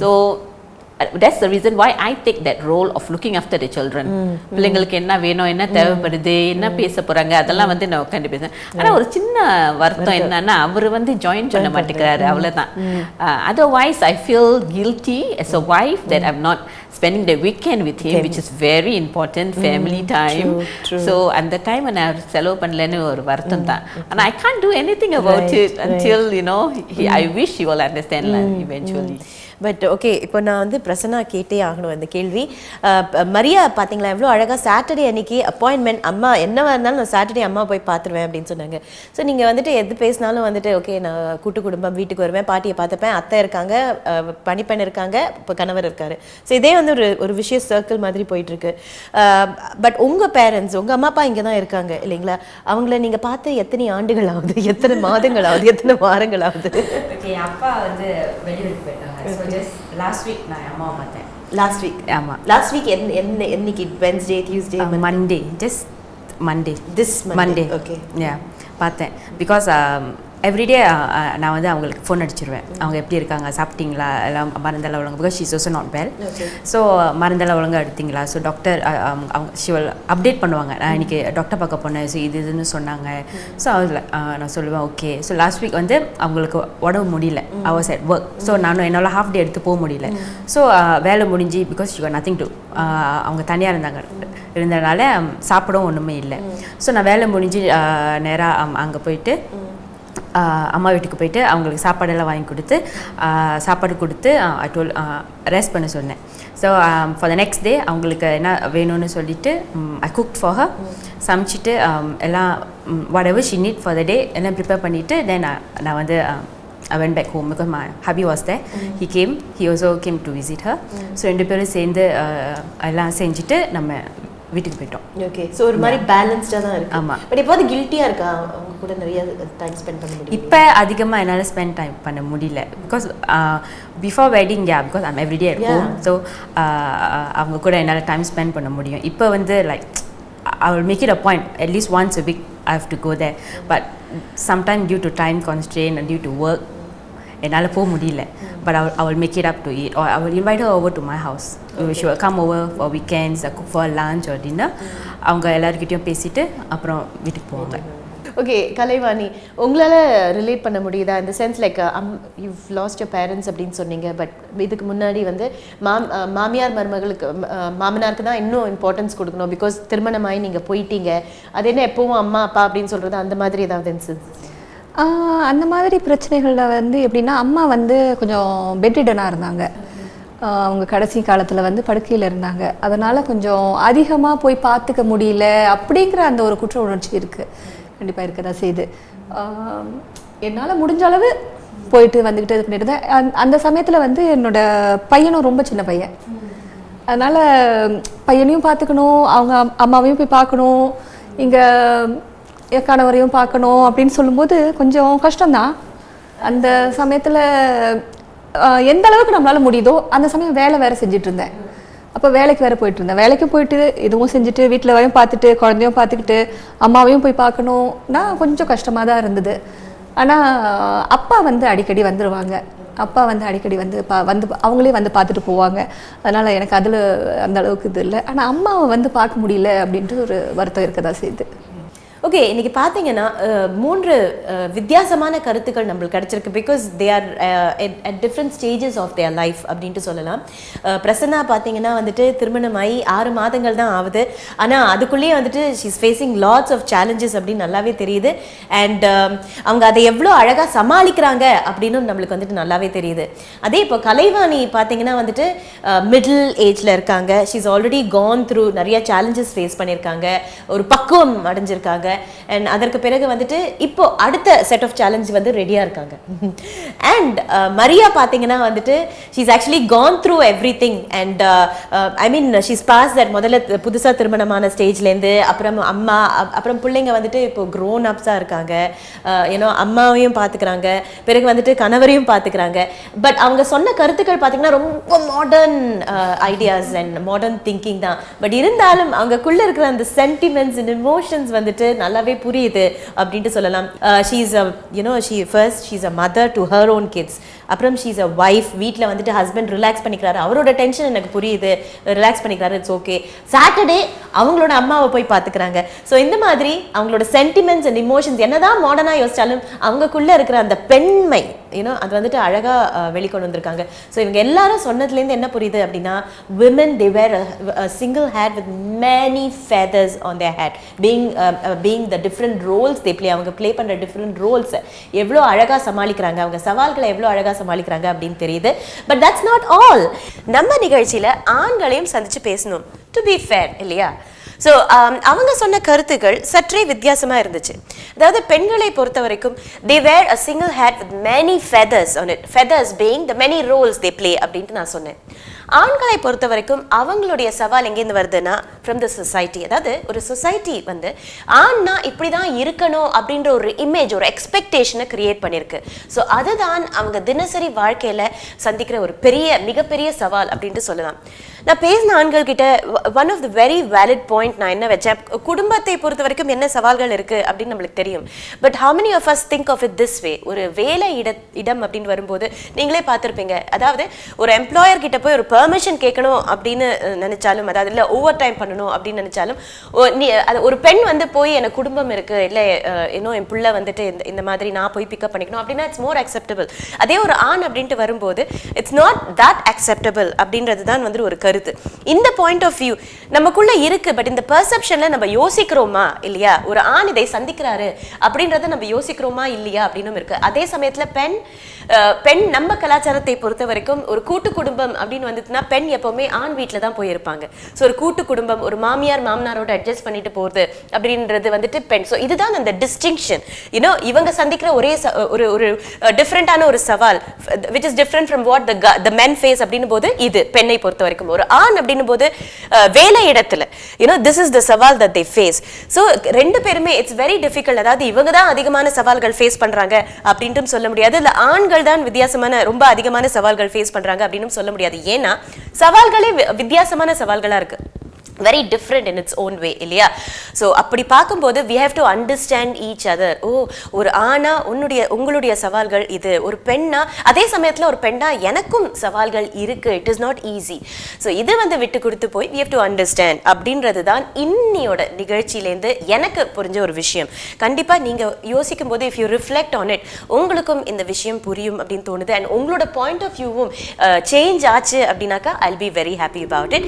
So that's the reason why I take that role of looking after the children. பிள்ளைங்களுக்கு என்ன வேணும், என்ன தேவைப்படுது, என்ன பேச போறாங்க அதெல்லாம் வந்து நான் உட்காந்து பேசுறேன். ஆனா ஒரு சின்ன வருத்தம் என்னன்னா அவர் வந்து ஜாயின் பண்ண மாட்டேங்கிறாரு, அவ்வளவுதான். Otherwise I feel guilty as a wife that I'm not spending the weekend with him, which is very important, family time. So அந்த டைம் நான் செலவு பண்ணலன்னு ஒரு வருத்தம் தான். And I can't do anything about it until I wish he will understand eventually. But okay, இப்போ நான் வந்து பிரசன்னா கேட்டே ஆகணும் அந்த கேள்வி. மரியா பார்த்தீங்களா எவ்வளோ அழகாக சாட்டர்டே அன்னைக்கு அப்பாயின்மெண்ட், அம்மா என்னவா இருந்தாலும் நான் சாட்டர்டே அம்மா போய் பார்த்துருவேன் அப்படின்னு சொன்னாங்க. ஸோ நீங்கள் வந்துட்டு எது பேசினாலும் வந்துட்டு ஓகே நான் கூட்டு குடும்பம் வீட்டுக்கு வருவேன், பாட்டியை பார்த்துப்பேன், அத்தை இருக்காங்க, பணிப்பெண் இருக்காங்க, இப்போ கணவர் இருக்காரு. ஸோ இதே வந்து ஒரு விஷய சர்க்கிள் மாதிரி போயிட்டுருக்கு. பட் உங்கள் பேரண்ட்ஸ், உங்கள் அம்மா அப்பா இங்கே தான் இருக்காங்க இல்லைங்களா? அவங்கள நீங்கள் பார்த்து எத்தனை ஆண்டுகள் ஆகுது, எத்தனை மாதங்கள் ஆகுது, எத்தனை வாரங்கள் ஆகுது? அப்பா வந்து வெளியூருக்கு போயிட்டாங்க. ஜஸ்ட் லாஸ்ட் வீக் நான் அம்மாவை பார்த்தேன். Last week? ஆமாம். லாஸ்ட் வீக் என்னைக்கு? Wednesday, Tuesday, Monday? Just Monday. This Monday. Okay. பார்த்தேன். பிகாஸ் எவ்ரிடே நான் வந்து அவங்களுக்கு ஃபோன் அடிச்சிருவேன், அவங்க எப்படி இருக்காங்க, சாப்பிட்டீங்களா, எல்லாம் மருந்தெல்லாம் ஒழுங்கு, because she's also not well. So மருந்தெல்லாம் ஒழுங்காக எடுத்தீங்களா, ஸோ டாக்டர் அவங்க ஷிவல் அப்டேட் பண்ணுவாங்க, நான் இன்றைக்கி டாக்டர் பார்க்க போனேன், ஸோ இதுன்னு சொன்னாங்க. ஸோ அதில் நான் சொல்லுவேன் ஓகே. ஸோ லாஸ்ட் வீக் வந்து அவங்களுக்கு உடம்பு முடியல, I was at work. So நானும் என்னால் ஹாஃப் டே எடுத்து போக முடியல. ஸோ வேலை முடிஞ்சு, because she got nothing to, அவங்க தனியாக இருந்ததுனால சாப்பிடவும் ஒன்றுமே இல்லை. ஸோ நான் வேலை முடிஞ்சு நேராக அங்கே போயிட்டு அம்மா வீட்டுக்கு போயிட்டு அவங்களுக்கு சாப்பாடெல்லாம் வாங்கி கொடுத்து சாப்பாடு கொடுத்து ரெஸ்ட் பண்ண சொன்னேன். So for the next day அவங்களுக்கு என்ன வேணும்னு சொல்லிட்டு ஐ குக் ஃபார் ஹர், சமைச்சிட்டு எல்லாம் whatever she need for the day எல்லாம் ப்ரிப்பேர் பண்ணிவிட்டு தென் நான் வந்து I went back home because my hubby was there. He also came to visit her. So ரெண்டு பேரும் சேர்ந்து எல்லாம் செஞ்சுட்டு நம்ம வீட்டுக்கு போயிட்டோம். ஓகே. ஸோ ஒரு மாதிரி பேலன்ஸ்டாக தான் இருக்கு. ஆமாம். பட் எப்போது கில்ட்டியாக இருக்கா அவங்க கூட நிறைய டைம் ஸ்பெண்ட் பண்ண முடியும்? இப்போ அதிகமாக என்னால் ஸ்பெண்ட் டைம் பண்ண முடியல. Because before wedding because I'm everyday at home. So அவங்க கூட என்னால் டைம் ஸ்பெண்ட் பண்ண முடியும். இப்போ வந்து like I will make it a point at least once a week I have to go there. But sometimes due to time constraint and due to work என்னால் போக முடியல. But I will make it up to it, or I will invite her over to my house. She will come over for weekends, I cook for lunch or dinner. அவங்க எல்லாருக்கிட்டையும் பேசிட்டு அப்புறம் வீட்டுக்கு போவாங்க. ஓகே கலைவாணி, உங்களால் ரிலேட் பண்ண முடியுதா இந்த sense like you've lost your parents அப்படின்னு சொன்னீங்க, பட் இதுக்கு முன்னாடி வந்து மாமியார் மருமகளுக்கு மாமனாருக்கு தான் இன்னும் இம்பார்ட்டன்ஸ் கொடுக்கணும் பிகாஸ் திருமணமாகி நீங்கள் போயிட்டீங்க, அது என்ன எப்பவும் அம்மா அப்பா அப்படின்னு சொல்கிறது அந்த மாதிரி ஏதாவது இன்சிடென்ஸ்? அந்த மாதிரி பிரச்சனைகளில் வந்து எப்படின்னா, அம்மா வந்து கொஞ்சம் பெட்ரிடனாக இருந்தாங்க, அவங்க கடைசி காலத்தில் வந்து படுக்கையில் இருந்தாங்க, அதனால் கொஞ்சம் அதிகமாக போய் பார்த்துக்க முடியல அப்படிங்கிற அந்த ஒரு குற்ற உணர்ச்சி இருக்குது, கண்டிப்பாக இருக்க தான் செய்யுது. என்னால் முடிஞ்ச அளவு போயிட்டு வந்துக்கிட்டு இது பண்ணிட்டு தான். அந்த சமயத்தில் வந்து என்னோடய பையனும் ரொம்ப சின்ன பையன், அதனால் பையனையும் பார்த்துக்கணும், அவங்க அம்மாவையும் போய் பார்க்கணும், இங்கே என் கணவரையும் பார்க்கணும் அப்படின்னு சொல்லும்போது கொஞ்சம் கஷ்டம்தான். அந்த சமயத்தில் எந்த அளவுக்கு நம்மளால முடியுதோ அந்த சமயம் வேலை வேறு செஞ்சுட்டு இருந்தேன். அப்போ வேலைக்கு வேறு போயிட்டு இருந்தேன். வேலைக்கு போயிட்டு இதுவும் செஞ்சுட்டு வீட்டில் பார்த்துட்டு குழந்தையும் பார்த்துக்கிட்டு அம்மாவையும் போய் பார்க்கணுன்னா கொஞ்சம் கஷ்டமாக தான் இருந்தது. ஆனால் அப்பா அடிக்கடி வந்துடுவாங்க. அப்பா அடிக்கடி வந்து அவங்களே வந்து பார்த்துட்டு போவாங்க. அதனால் எனக்கு அதில் அந்த அளவுக்கு இது இல்லை. ஆனால் அம்மாவை பார்க்க முடியல அப்படின்ட்டு ஒரு வருத்தம் இருக்க தான் செய்யுது. ஓகே, இன்னைக்கு பார்த்தீங்கன்னா 3 வித்தியாசமான கருத்துக்கள் நம்மளுக்கு கிடைச்சிருக்கு. Because they are at different stages of their life அப்படின்ட்டு சொல்லலாம். பிரசன்னா பார்த்தீங்கன்னா திருமணமாகி 6 மாதங்கள் தான் ஆகுது. ஆனால் அதுக்குள்ளேயே she is facing lots of challenges அப்படின்னு நல்லாவே தெரியுது. அண்ட் அவங்க அதை எவ்வளோ அழகாக சமாளிக்கிறாங்க அப்படின்னு நம்மளுக்கு நல்லாவே தெரியுது. அதே இப்போ கலைவாணி பார்த்தீங்கன்னா மிடில் ஏஜில் இருக்காங்க. She is already gone through நிறைய சேலஞ்சஸ் ஃபேஸ் பண்ணியிருக்காங்க, ஒரு பக்குவம் அடைஞ்சிருக்காங்க. அண்ட் அதற்கு பிறகு இப்போ அடுத்த செட் ஆஃப் சேலஞ்ச் ரெடியா இருக்காங்க. அண்ட் மரியா பாத்தீங்கன்னா she is actually gone through everything and I mean she's passed that முதல்ல புதுசா திருமணமான ஸ்டேஜ்ல இருந்து அப்புறம் அம்மா அப்புறம் பிள்ளைங்க இப்போ grown ups இருக்காங்க. அம்மாவையும் பாத்துக்கறாங்க, பிறகு கணவரையும் பாத்துக்கறாங்க. பட் அவங்க சொன்ன கருத்துக்கள் பாத்தீங்கன்னா ரொம்ப modern ideas and modern thinking தான். பட் இருந்தாலும் அவங்கக்குள்ள இருக்கிற அந்த சென்டிமெண்ட்ஸ் அண்ட் எமோஷன்ஸ் நல்லாவே புரியுது அப்படினு சொல்லலாம். she is a mother to her own kids. அப்புறம் she is a wife. வீட்ல ஹஸ்பண்ட் ரிலாக்ஸ் பண்ணிக்கிறாரு, அவரோட டென்ஷன் எனக்கு புரியுது, ரிலாக்ஸ் பண்ணிக்கிறாரு, இட்ஸ் ஓகே. சாட்டர்டே அவங்களோட அம்மாவை போய் பாத்துக்கிறாங்க. ஸோ இந்த மாதிரி அவங்களோட சென்டிமெண்ட்ஸ் அண்ட் இமோஷன்ஸ் என்னதான் மாடர்னா யோசிச்சாலும் அவங்கக்குள்ள இருக்கிற அந்த பெண்மை அது அழகா வெளிக்கொண்டு வந்திருக்காங்க. ஸோ இவங்க எல்லாரும் சொன்னதுலேருந்து என்ன புரியுது அப்படின்னா, women they wear a single hat with many feathers on their hat, being the different roles they play. அவங்க ப்ளே பண்ற டிஃப்ரெண்ட் ரோல்ஸ் எவ்வளோ அழகா சமாளிக்கிறாங்க, அவங்க சவால்களை எவ்வளோ அழகா சமாளிக்கிறாங்க அப்படின்னு தெரியுது. But that's not all. நம்ம நிகழ்ச்சியில ஆண்களையும் சந்திச்சு பேசணும், டு பி ஃபேர் இல்லையா? ஸோ அவங்க சொன்ன கருத்துக்கள் சற்றே வித்தியாசமாக இருந்துச்சு. அதாவது பெண்களை பொறுத்த வரைக்கும் they wear a single hat with many feathers on it, feathers being the many roles they play அப்படின்ட்டு நான் சொன்னேன். ஆண்களை பொறுத்த வரைக்கும் அவங்களுடைய சவால் எங்கேருந்து வருதுன்னா ஃப்ரம் த சொசைட்டி. அதாவது ஒரு சொசைட்டி ஆண்னா இப்படி தான் இருக்கணும் அப்படின்ற ஒரு இமேஜ், ஒரு எக்ஸ்பெக்டேஷனை கிரியேட் பண்ணியிருக்கு. ஸோ அதுதான் அவங்க தினசரி வாழ்க்கையில் சந்திக்கிற ஒரு மிகப்பெரிய சவால் அப்படின்ட்டு சொல்லலாம். நான் பேசின ஆண்கள் கிட்ட one of the very valid point நான் என்ன வச்சேன், குடும்பத்தை பொறுத்த வரைக்கும் என்ன சவால்கள் இருக்கு அப்படின்னு நம்மளுக்கு தெரியும். But how many of us think of it this way? ஒரு வேலை இடம் அப்படின்னு வரும்போது நீங்களே பார்த்துருப்பீங்க. அதாவது ஒரு எம்ப்ளாயர் கிட்ட போய் ஒரு பெர்மிஷன் கேட்கணும் அப்படின்னு நினைச்சாலும், அதாவது இல்லை ஓவர் டைம் பண்ணணும் அப்படின்னு நினைச்சாலும், ஒரு பெண் போய் எனக்கு குடும்பம் இருக்கு, இல்லை இன்னும் என் பிள்ளை இந்த மாதிரி நான் போய் பிக்கப் பண்ணிக்கணும் அப்படின்னா இட்ஸ் மோர் அக்செப்டபிள். அதே ஒரு ஆண் அப்படின்ட்டு வரும்போது இட்ஸ் நாட் தட் அக்செப்டபிள் அப்படின்றது தான் ஒரு கருத்து. இந்த பாயிண்ட் ஆஃப் வியூ நமக்குள்ள இருக்கு. பட் இந்த பெர்செப்ஷன்ல நம்ம யோசிக்கிறோமா இல்லையா? ஒரு ஆண் இதை சந்திக்கிறாரு அப்படின்றத நம்ம யோசிக்கிறோமா இல்லையா அப்படின்னு இருக்கு. அதே சமயத்துல பெண் நம்ம கலாச்சாரத்தை பொறுத்த வரைக்கும் ஒரு கூட்டு குடும்பம் அப்படின்னு வந்துச்சுன்னா பெண் எப்பவுமே ஆண் வீட்டில் தான் போயிருப்பாங்க. ஸோ ஒரு கூட்டு குடும்பம், ஒரு மாமியார் மாமனாரோட அட்ஜஸ்ட் பண்ணிட்டு போகிறது அப்படின்றது பெண். ஸோ இதுதான் அந்த டிஸ்டிங்ஷன். இவங்க சந்திக்கிற ஒரே ஒரு டிஃப்ரெண்டான ஒரு சவால், which is different from what the men face அப்படின்னு போது இது பெண்ணை பொறுத்த வரைக்கும். ஒரு ஆண் அப்படின்னு போது வேலை இடத்துல திஸ் இஸ் த சவால் தட் தே ஃபேஸ். ஸோ ரெண்டு பேருமே இட்ஸ் வெரி டிஃபிகல்ட். அதாவது இவங்க தான் அதிகமான சவால்கள் ஃபேஸ் பண்றாங்க அப்படின்ட்டு சொல்ல முடியாது, இல்லை ஆண்கள் தான் வித்தியாசமான ரொம்ப அதிகமான சவால்கள் ஃபேஸ் பண்றாங்க அப்படின்னு சொல்ல முடியாது. ஏன்னா சவால்களே வித்தியாசமான சவால்களா இருக்கு, very different in its own way இல்லையா? ஸோ அப்படி பார்க்கும்போது we have to understand each other. ஒரு ஆணா உங்களுடைய சவால்கள் இது, ஒரு பெண்ணா அதே சமயத்தில் ஒரு பெண்ணா எனக்கும் சவால்கள் இருக்கு, it is not easy. So இது விட்டு கொடுத்து போய் we have to understand அப்படின்றது தான் இன்னியோட நிகழ்ச்சியிலேருந்து எனக்கு புரிஞ்ச ஒரு விஷயம். கண்டிப்பாக நீங்கள் யோசிக்கும் போது if you reflect on it உங்களுக்கும் இந்த விஷயம் புரியும் அப்படின்னு தோணுது. அண்ட் உங்களோட பாயிண்ட் ஆஃப் வியூவும் சேஞ்ச் ஆச்சு அப்படின்னாக்கா I'll be very happy about it.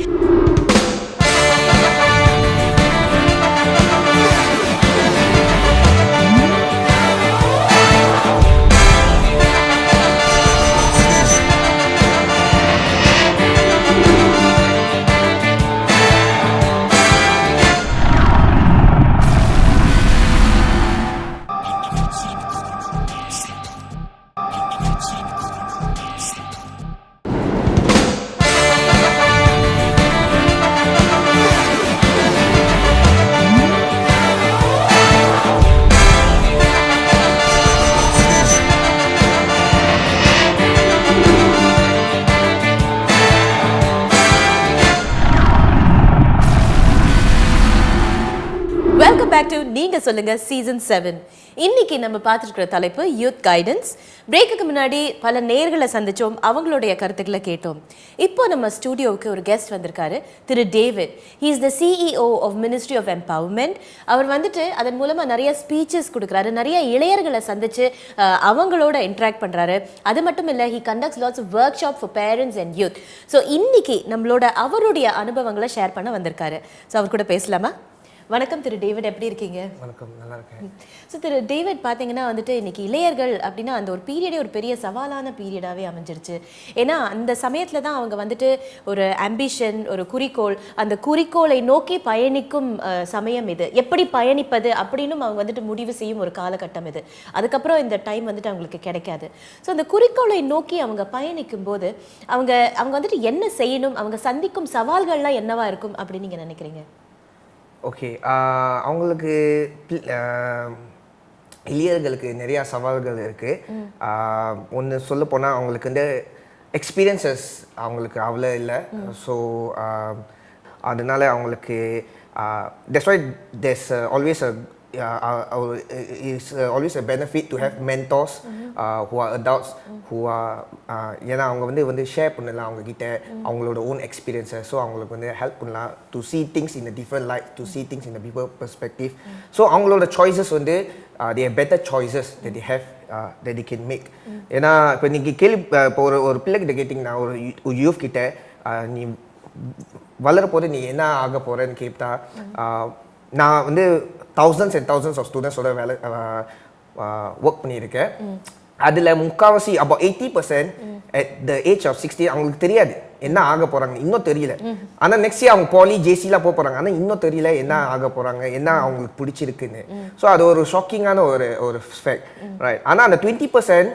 Welcome back to நீங்க சொல்லுங்க சீசன் 7. இன்னைக்கு நம்ம பார்த்துருக்கிற தலைப்பு யூத் கைடன்ஸ். பிரேக்குக்கு முன்னாடி பல நேர்களை சந்திச்சோம், அவங்களுடைய கருத்துக்களை கேட்டோம். இப்போ நம்ம ஸ்டூடியோவுக்கு ஒரு கெஸ்ட் வந்திருக்காரு, திரு David. He is the CEO of ministry of empowerment. அவர் வந்துட்டு அதன் மூலமா நிறைய ஸ்பீச்சஸ் கொடுக்குறாரு, நிறைய இளையர்களை சந்திச்சு அவங்களோட இன்ட்ராக்ட் பண்றாரு. அது மட்டும் இல்லை, he conducts lots of workshop for parents and youth. So இன்னைக்கு நம்மளோட அவருடைய அனுபவங்களை ஷேர் பண்ண வந்திருக்காரு. ஸோ அவர் கூட பேசலாமா? வணக்கம் திரு டேவிட், எப்படி இருக்கீங்க? வணக்கம், நல்லா இருக்கேன். ஸோ திரு டேவிட், பார்த்தீங்கன்னா வந்துட்டு இன்னைக்கு இளையர்கள் அப்படின்னா அந்த ஒரு பீரியடே ஒரு பெரிய சவாலான பீரியடாகவே அமைஞ்சிருச்சு. ஏன்னா அந்த சமயத்தில் தான் அவங்க வந்துட்டு ஒரு ஆம்பிஷன், ஒரு குறிக்கோள், அந்த குறிக்கோளை நோக்கி பயணிக்கும் சமயம் இது. எப்படி பயணிப்பது அப்படின்னு அவங்க வந்துட்டு முடிவு செய்யும் ஒரு காலகட்டம் இது. அதுக்கப்புறம் இந்த டைம் வந்துட்டு அவங்களுக்கு கிடைக்காது. ஸோ அந்த குறிக்கோளை நோக்கி அவங்க பயணிக்கும் போது அவங்க வந்துட்டு என்ன செய்யணும், அவங்க சந்திக்கும் சவால்கள்லாம் என்னவா இருக்கும் அப்படின்னு நீங்கள் நினைக்கிறீங்க? ஓகே, அவங்களுக்கு இளையர்களுக்கு நிறையா சவால்கள் இருக்குது. ஒன்று சொல்ல போனால் அவங்களுக்கு வந்து எக்ஸ்பீரியன்சஸ் அவங்களுக்கு அவ்வளோ இல்லை. ஸோ அதனால அவங்களுக்கு that's why there's always a benefit to have mentors who are adults who are ஏன்னா அவங்க வந்து ஷேர் பண்ணலாம் அவங்கக்கிட்ட அவங்களோட ஓன் எக்ஸ்பீரியன்ஸை. ஸோ அவங்களுக்கு வந்து ஹெல்ப் பண்ணலாம் to see things in a different light, to see things in a bigger perspective. So அவங்களோட சாய்ஸஸ் வந்து they are better choices that they have that they can make. ஏன்னா இப்போ நீங்கள் இப்போ ஒரு பிள்ளைகிட்ட கேட்டிங்கன்னா, ஒரு யூத் கிட்ட நீ வளரப்போது நீ என்ன ஆக போகிறேன்னு கேட்டா, நான் வந்து thousands and thousands of students-ஓட வேலை ஒர்க் பண்ணியிருக்கேன். அதில் முக்கால்வாசி about 80% at the age of 60 அவங்களுக்கு தெரியாது என்ன ஆக போகிறாங்க, இன்னும் தெரியல. ஆனால் நெக்ஸ்ட் இயர் அவங்க பாலி ஜேசிலாம் போக போகிறாங்க, ஆனால் இன்னும் தெரியல என்ன ஆக போகிறாங்க, என்ன அவங்களுக்கு பிடிச்சிருக்குன்னு. ஸோ அது ஒரு ஷாக்கிங்கான ஒரு ஃபேக்ட், ரைட்? ஆனால் அந்த 20%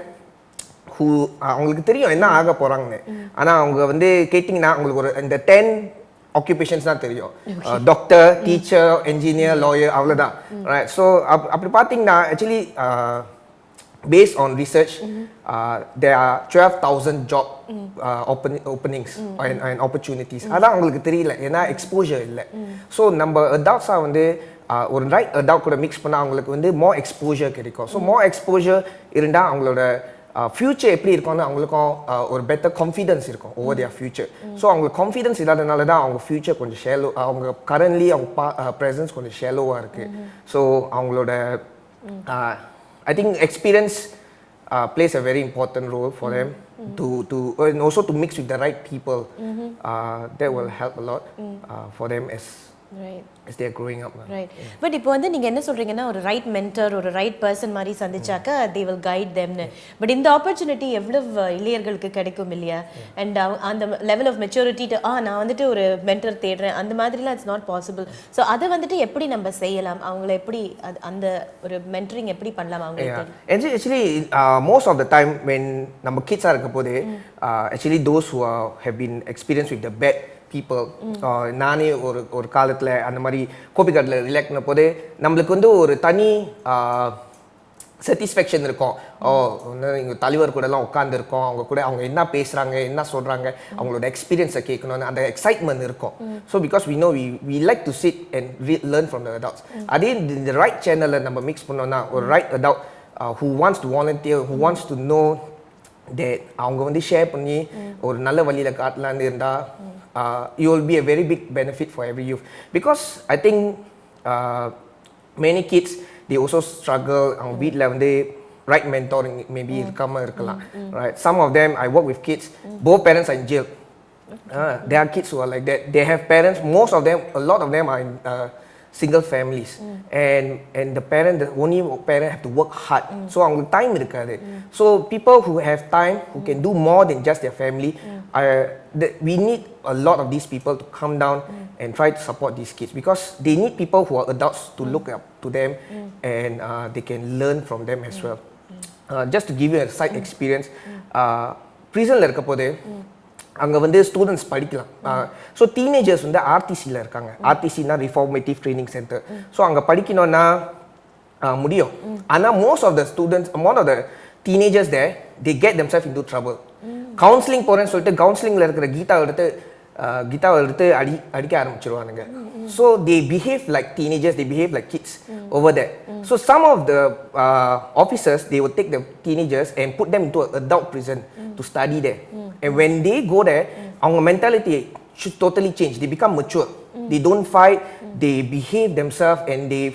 அவங்களுக்கு தெரியும் என்ன ஆக போகிறாங்கன்னு. ஆனால் அவங்க வந்து கேட்டிங்கன்னா அவங்களுக்கு ஒரு இந்த 10 occupations தான் தெரியும். டாக்டர், டீச்சர், என்ஜினியர், லாயர், அவ்வளோதான், ரைட்? ஸோ அப்படி பார்த்தீங்கன்னா actually based on research, there are 12,000 job openings and opportunities. அதான் அவங்களுக்கு தெரியல, ஏன்னா எக்ஸ்போஜர் இல்லை. ஸோ நம்ம அடல்ட்ஸாக வந்து ஒரு ரைட் அடல்ட் கூட மிக்ஸ் பண்ணால் அவங்களுக்கு வந்து மோர் எக்ஸ்போஜர் கிடைக்கும். ஸோ மோர் எக்ஸ்போஜர் இருந்தால் அவங்களோட ஃப்யூச்சர் எப்படி இருக்கும்னு அவங்களுக்கும் ஒரு பெட்டர் கான்ஃபிடன்ஸ் இருக்கும் ஓவர் தியர் ஃப்யூச்சர். ஸோ அவங்களுக்கு கான்ஃபிடன்ஸ் இல்லாதனால தான் அவங்க ஃப்யூச்சர் கொஞ்சம் ஷேலோ, அவங்க கரண்ட்லி அவங்க ப்ரெசன்ஸ் கொஞ்சம் ஷேலோவாக இருக்குது. ஸோ அவங்களோட I think experience plays a very important role for them to and also to mix with the right people. That will help a lot for them as they are growing up. Right. But இப்போ வந்து நீங்க என்ன சொல்றீங்கன்னா, ஒரு ரைட் மென்டர், ஒரு ரைட் பர்சன் மாதிரி சந்திச்சாக்க they will guide them. But இந்த ஆப்பர்ச்சுனிட்டி எவ்வளவு இளையர்களுக்கு கிடைக்கும் இல்லையா? அண்ட் அந்த லெவல் ஆஃப் மெச்சூரிட்டி நான் வந்துட்டு ஒரு மென்டர் தேடுறேன் அந்த மாதிரிலாம் இட்ஸ் நாட் பாசிபிள். ஸோ அதை வந்துட்டு எப்படி நம்ம செய்யலாம், அவங்கள எப்படி அந்த ஒரு மென்டரிங் எப்படி பண்ணலாம் அவங்களுக்கு? Actually most of the time when நம்ம கிட்ஸாக இருக்க போது actually those who have been experienced with the bad people, நானே ஒரு காலத்தில் அந்த மாதிரி கோபிகாட்டில் ரிலாக்ட் பண்ண போது நம்மளுக்கு வந்து ஒரு தனி சாட்டிஸ்ஃபேக்ஷன் இருக்கும். இங்கே தலைவர் கூடலாம் உட்காந்துருக்கோம், அவங்க என்ன பேசுகிறாங்க, என்ன சொல்கிறாங்க, அவங்களோட எக்ஸ்பீரியன்ஸை கேட்கணும்னு அந்த எக்ஸைட்மெண்ட் இருக்கும். So because we know we like to sit and learn from the adults. அதே இந்த ரைட் சேனலில் நம்ம மிக்ஸ் பண்ணோம்னா ஒரு right adult who wants to volunteer, who wants to know that அவங்க வந்து ஷேர் பண்ணி ஒரு நல்ல வழியில் காட்டலான்னு இருந்தால் you will be a very big benefit for every youth. Because I think many kids they also struggle அவங்க வீட்டில் வந்து right mentoring maybe இருக்காமல் இருக்கலாம், right? Some of them, I work with kids, both parents are in jail. There are kids who are like that. They have parents, most of them, a lot of them are in single families, and the only parent have to work hard. So அவங்களுக்கு டைம் இருக்காது. So people who have time, who can do more than just their family, we need a lot of these people to come down and try to support these kids, because they need people who are adults to look up to them and they can learn from them as well. Just to give you a side experience, prisonல இருக்க போது அங்கே வந்து ஸ்டூடெண்ட்ஸ் படிக்கலாம். ஸோ டீனேஜர்ஸ் வந்து ஆர்டிசியில் இருக்காங்க. ஆர்டிசினா ரிஃபார்மேட்டிவ் ட்ரைனிங் சென்டர். ஸோ அங்கே படிக்கணும்னா முடியும். ஆனால் most of the students, most of the teenagers there, they get themselves into trouble. Counselling போகிறேன்னு சொல்லிட்டு கவுன்சிலிங்கில் இருக்கிற கீதா எடுத்து கிட்டாவை எடுத்து அடிக்க ஆரம்பிச்சிருவானுங்க. So they behave like teenagers, they behave like kids over there. So some of the officers, they will take the teenagers and put them into an adult prison to study there. And when they go there, our mentality should totally change. They become mature. They don't fight, they behave themselves and they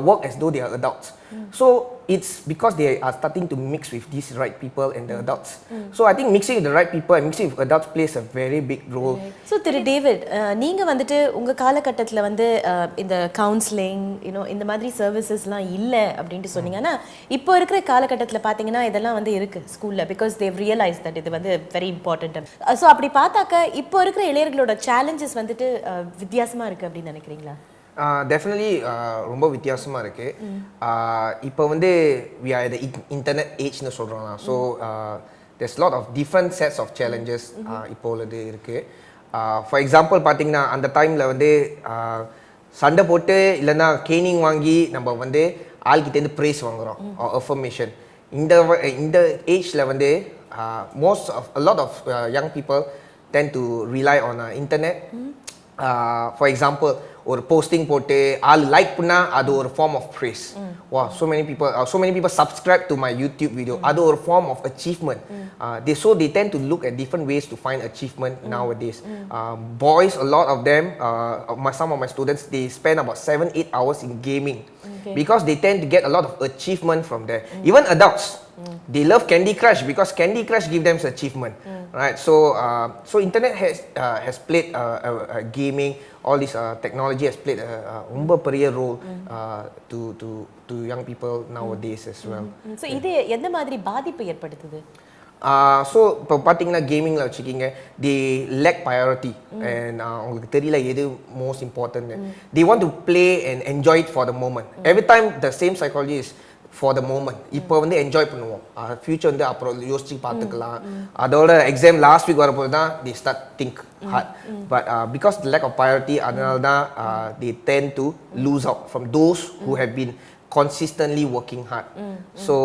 work as though they are adults. So it's because they are starting to mix with these right people and the adults. So I think mixing with the right people and mixing with adults plays a very big role. So Thiru David, நீங்கள் வந்துட்டு உங்கள் காலகட்டத்தில் வந்து இந்த கவுன்சிலிங் இந்த மாதிரி சர்வீசஸ்லாம் இல்லை அப்படின்ட்டு சொன்னீங்க. ஆனால் இப்போ இருக்கிற காலகட்டத்தில் பார்த்தீங்கன்னா இதெல்லாம் வந்து இருக்குது ஸ்கூலில், பிகாஸ் தேவ் ரியலைஸ் தட் இது வந்து வெரி இம்பார்ட்டன்ட். ஸோ அப்படி பார்த்தாக்க இப்போ இருக்கிற இளைஞர்களோட சேலஞ்சஸ் வந்துட்டு வித்தியாசமாக இருக்குது அப்படின்னு நினைக்கிறீங்களா? டெஃபினெட்லி ரொம்ப வித்தியாசமாக இருக்குது. இப்போ வந்து we are at the internet age-னு சொல்கிறோம்னா, so there's lot of different sets of challenges இப்போது இருக்குது. ஃபார் எக்ஸாம்பிள் பார்த்தீங்கன்னா அந்த டைமில் வந்து சண்டை போட்டு இல்லைன்னா கேனிங் வாங்கி நம்ம வந்து ஆள்கிட்டேருந்து ப்ரைஸ் வாங்குகிறோம், அஃபர்மேஷன். இந்த ஏஜில் வந்து a lot of young people tend to rely on internet. For example, ஒரு போஸ்டிங் போட்டு ஆள் லைக் பண்ணா அது ஒரு ஃபார்ம் ஆஃப் ப்ரைஸ். வா, so many people subscribe to my YouTube video. அது ஒரு form of achievement. They tend to look at different ways to find achievement nowadays. Boys, a lot of them, some of my students, they spend about 7-8 hours in gaming because they tend to get a lot of achievement from there. Even adults, they love Candy Crush because Candy Crush give them achievement, right? So internet has played gaming, all this technology has played a ரொம்ப பெரிய role to young people nowadays as well. So இது எந்த மாதிரி பாதிப்பு ஏற்படுத்துது? ஸோ இப்போ பார்த்தீங்கன்னா கேமிங்கில் வச்சுக்கிங்க, they lack priority and அவங்களுக்கு தெரியல எது most important. They want to play and enjoy it for the moment. Every time the same psychology is for the moment. இப்போ வந்து என்ஜாய் பண்ணுவோம், ஃபியூச்சர் வந்து அப்புறம் யோசிச்சு பார்த்துக்கலாம். அதோட எக்ஸாம் லாஸ்ட் வீக் வரப்போது தான் they start think hard. But because the lack of priority, அதனால தான் they tend to lose out from those who have been consistently working hard. So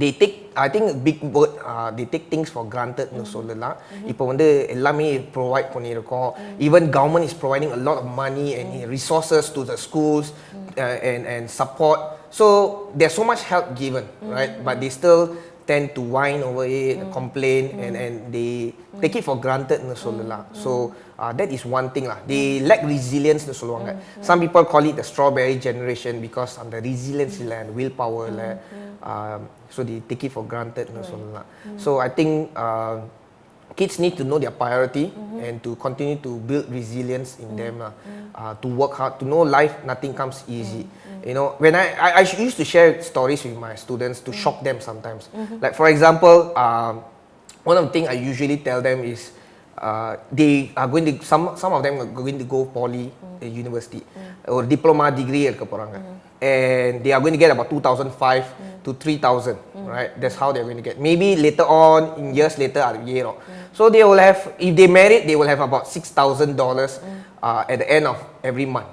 they take, I think big word, they take things for granted னு சொல்லலாம். இப்போ வந்து எல்லாமே ப்ரொவைட் பண்ணியிருக்கோம். Even government is providing a lot of money and resources to the schools and support. So there's so much help given, right? But they still tend to whine over it, complain, and they take it for granted னு சொல்லலாம். So that is one thing lah. They lack resilience னு சொல்லுவாங்க. Some people call it the strawberry generation because அந்த resilience இல்ல, and willpower இல்ல. So they take it for granted னு சொல்லலாம். So I think kids need to know their priority and to continue to build resilience in them lah. To work hard, to know life nothing comes easy. You know, when I used to share stories with my students to shock them sometimes. Like for example, one of the things I usually tell them is they are going to, some of them are going to go poly, university, or diploma degree எடுக்க போறாங்க. And they are going to get about 2,500 to 3,000, right? That's how they're going to get. Maybe later on, in years later, so they will have, if they married, they will have about $6,000 at the end of every month.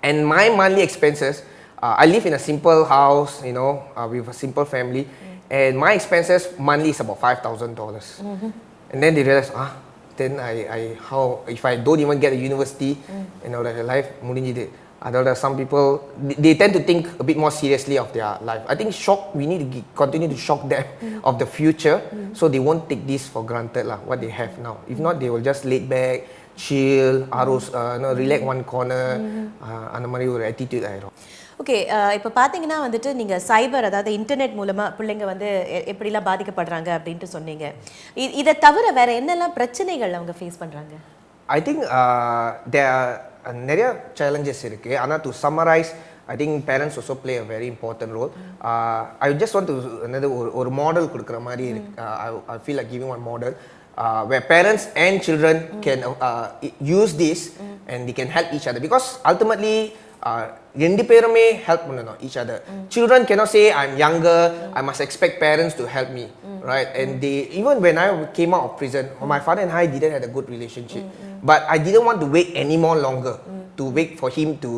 And my monthly expenses, I live in a simple house, you know, with a simple family, and my expenses monthly is about $5,000. And then they realize, then how, if I don't even get a university, you know, like life முடிஞ்சிது. Other some people, they tend to think a bit more seriously of their life. I think we need to continue to shock them of the future, so they won't take this for granted lah, what they have now. If not, they will just lay back, chill, relax one corner, அந்த மாதிரி ஒரு attitude ஆயிரும். ஓகே, இப்போ பார்த்தீங்கன்னா வந்துட்டு நீங்கள் சைபர், அதாவது இன்டர்நெட் மூலமாக பிள்ளைங்க வந்து எப்படிலாம் பாதிக்கப்படுறாங்க அப்படின்ட்டு சொன்னீங்க. இதை தவிர வேற என்னெல்லாம் பிரச்சனைகள் அவங்க ஃபேஸ் பண்ணுறாங்க? I think there are நிறைய challenges இருக்கு. ஆனால் to summarize, I think parents also play a very important role. I just want to ஒரு மாடல் கொடுக்குற மாதிரி இருக்கு. I feel like giving one model where parents and children can use this and they can help each other, because ultimately ரெண்டு பேருமே help பண்ணணும் each other. Children cannot say I'm younger, I must expect parents to help me, right? And they, even when I came out of prison, my father and I didn't have a good relationship, but I didn't want to wait any more longer to wait for him to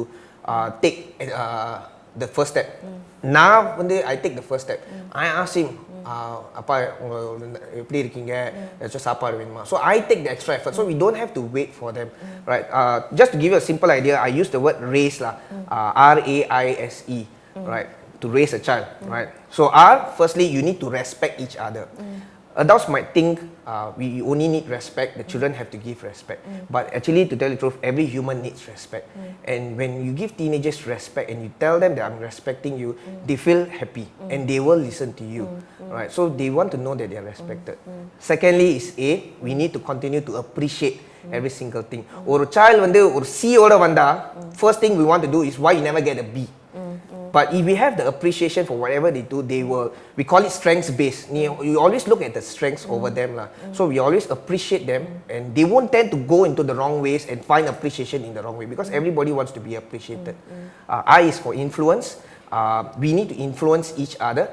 take the first step. Now when I take the first step, I ask him, அப்பா எப்படி இருக்கீங்க, ஏதாச்சும் சாப்பாடு வேணுமா. So I take the extra effort, so we don't have to wait for them, right? Just to give you a simple idea, I use the word raise lah, R-A-I-S-E, right? To raise a child, right? So firstly, you need to respect each other. Adults might think we only need respect, the children have to give respect. But actually, to tell the truth, every human needs respect. And when you give teenagers respect and you tell them that I'm respecting you, they feel happy and they will listen to you, right? So they want to know that they are respected. Secondly is we need to continue to appreciate every single thing. ஒரு child வந்து ஒரு C ஓட வந்தா, first thing we want to do is why you never get a B. But if we have the appreciation for whatever they do, we call it strengths based. You always look at the strengths over them lah. So we always appreciate them, and they won't tend to go into the wrong ways and find appreciation in the wrong way, because everybody wants to be appreciated. I is for influence. We need to influence each other.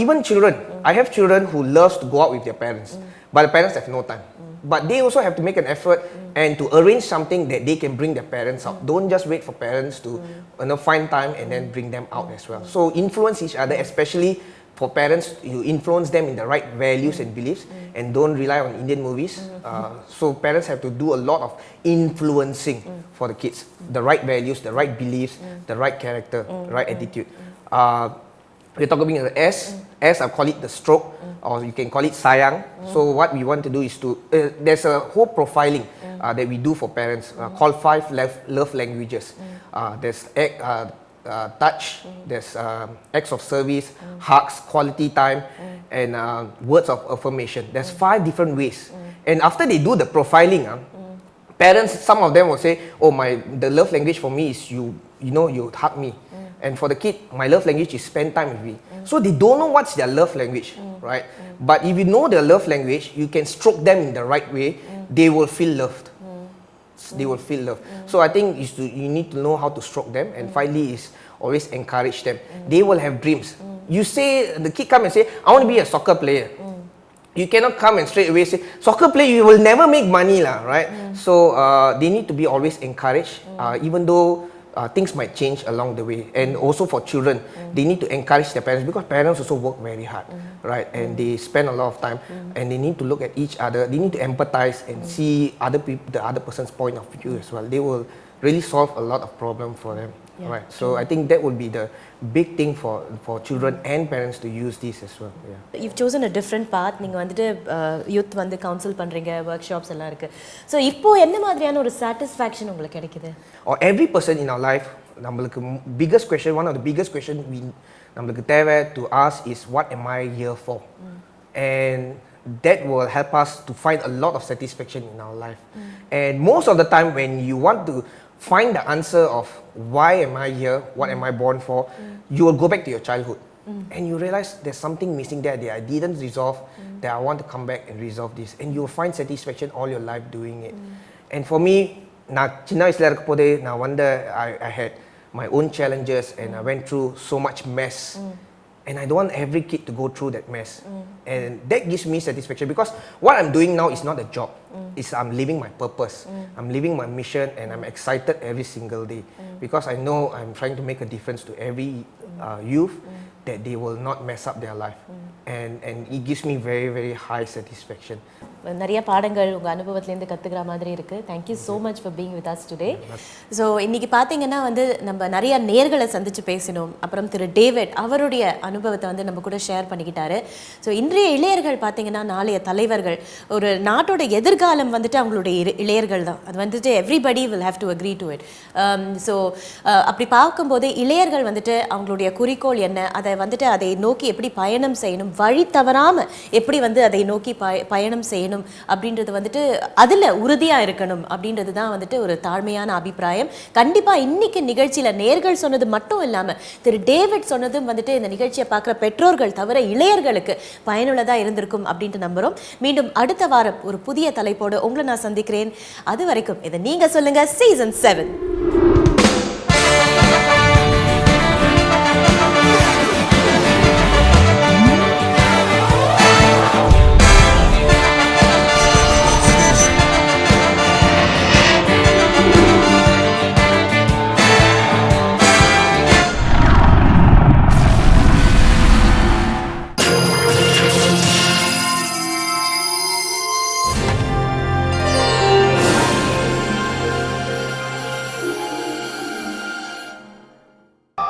Even children. I have children who loves to go out with their parents, but the parents have no time. But they also have to make an effort and to arrange something that they can bring their parents out. Don't just wait for parents to find time and then bring them out as well. So influence each other, especially for parents. You influence them in the right values and beliefs, and don't rely on Indian movies. So parents have to do a lot of influencing for the kids. The right values, the right beliefs, the right character, the right attitude. We're talking about the S, I call it the stroke, or you can call it sayang. So what we want to do is to, there's a whole profiling that we do for parents called 5 love languages. There's touch, there's acts of service, hugs, quality time, and words of affirmation. There's 5 different ways. And after they do the profiling, parents, some of them will say, oh, the love language for me is you hug me. And for the kid, my love language is spend time with me. So they don't know what's their love language, right? But if you know their love language, you can stroke them in the right way, they will feel loved. They will feel loved. So I think you need to know how to stroke them, and finally is always encourage them. They will have dreams. You say, the kid come and say, I want to be a soccer player. You cannot come and straight away say, soccer player, you will never make money lah, right? So they need to be always encouraged, even though things might change along the way. And also for children, they need to encourage their parents, because parents also work very hard, right? And they spend a lot of time, and they need to look at each other. They need to empathize and see the other person's point of view as well. They will really solve a lot of problems for them, right? So I think that would be the big thing for children and parents to use this as well. You've chosen a different path. நீங்க வந்துட்டு யூத் வந்து கவுன்சில் பண்றீங்க, ஒர்க் ஷாப்ஸ் எல்லாம் இருக்கு. ஸோ இப்போ என்ன மாதிரியான ஒரு சாட்டிஸ்ஃபேக்ஷன் உங்களுக்கு கிடைக்குது? Or every person in our life, நம்மளுக்கு biggest question, one of the biggest question நம்மளுக்கு தேவை to ask is, what am I here for? And that will help us to find a lot of satisfaction in our life. And most of the time when you want to find the answer of why am I here, what am I born for, you will go back to your childhood. And you realize there's something missing there that I didn't resolve, that I want to come back and resolve this. And you will find satisfaction all your life doing it. And for me, நான் சின்ன வயசுல இருக்கும்போது நான் வந்து I had my own challenges, and I went through so much mess. And I don't want every kid to go through that mess. And that gives me satisfaction, because what I'm doing now is not a job. It's I'm living my purpose. I'm living my mission, and I'm excited every single day, because I know I'm trying to make a difference to every youth, that they will not mess up their life. And it gives me very, very high satisfaction. நிறைய பாடங்கள் உங்கள் அனுபவத்திலேருந்து கற்றுக்கிற மாதிரி இருக்குது. Thank you so much for being with us today. So இன்றைக்கி பார்த்தீங்கன்னா வந்து நம்ம நிறையா நேர்களை சந்தித்து பேசினோம். அப்புறம் திரு டேவிட் அவருடைய அனுபவத்தை வந்து நம்ம கூட ஷேர் பண்ணிக்கிட்டாரு. ஸோ இன்றைய இளையர்கள் பார்த்தீங்கன்னா நாளைய தலைவர்கள், ஒரு நாட்டோட எதிர்காலம் வந்துட்டு அவங்களுடைய இளையர்கள் தான். அது வந்துட்டு everybody will have to agree to it. So அப்படி பார்க்கும்போது இளையர்கள் வந்துட்டு அவங்களுடைய குறிக்கோள் என்ன, அதை வந்துட்டு அதை நோக்கி எப்படி பயணம் செய்யணும், வழி தவறாமல் எப்படி வந்து அதை நோக்கி பயணம் செய்யணும் அப்படின்றது வந்துட்டு அதில் உறுதியாக இருக்கணும் அப்படின்றது தான் வந்துட்டு ஒரு தாழ்மையான அபிப்பிராயம். கண்டிப்பாக இன்னைக்கு நிகழ்ச்சியில் நேர்கள் சொன்னது மட்டும் இல்லாமல் திரு டேவிட் சொன்னதும் வந்துட்டு இந்த நிகழ்ச்சியை பார்க்குற பெற்றோர்கள் தவிர இளையர்களுக்கு பயனுள்ளதாக இருந்திருக்கும் அப்படின்ட்டு நம்புகிறோம். மீண்டும் அடுத்த வாரம் ஒரு புதிய தலைப்போடு உங்களை நான் சந்திக்கிறேன். அது வரைக்கும் இதை நீங்கள் சொல்லுங்கள் சீசன் 7.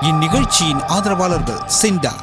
இந்நிகழ்ச்சியின் ஆதரவாளர்கள் சிண்டா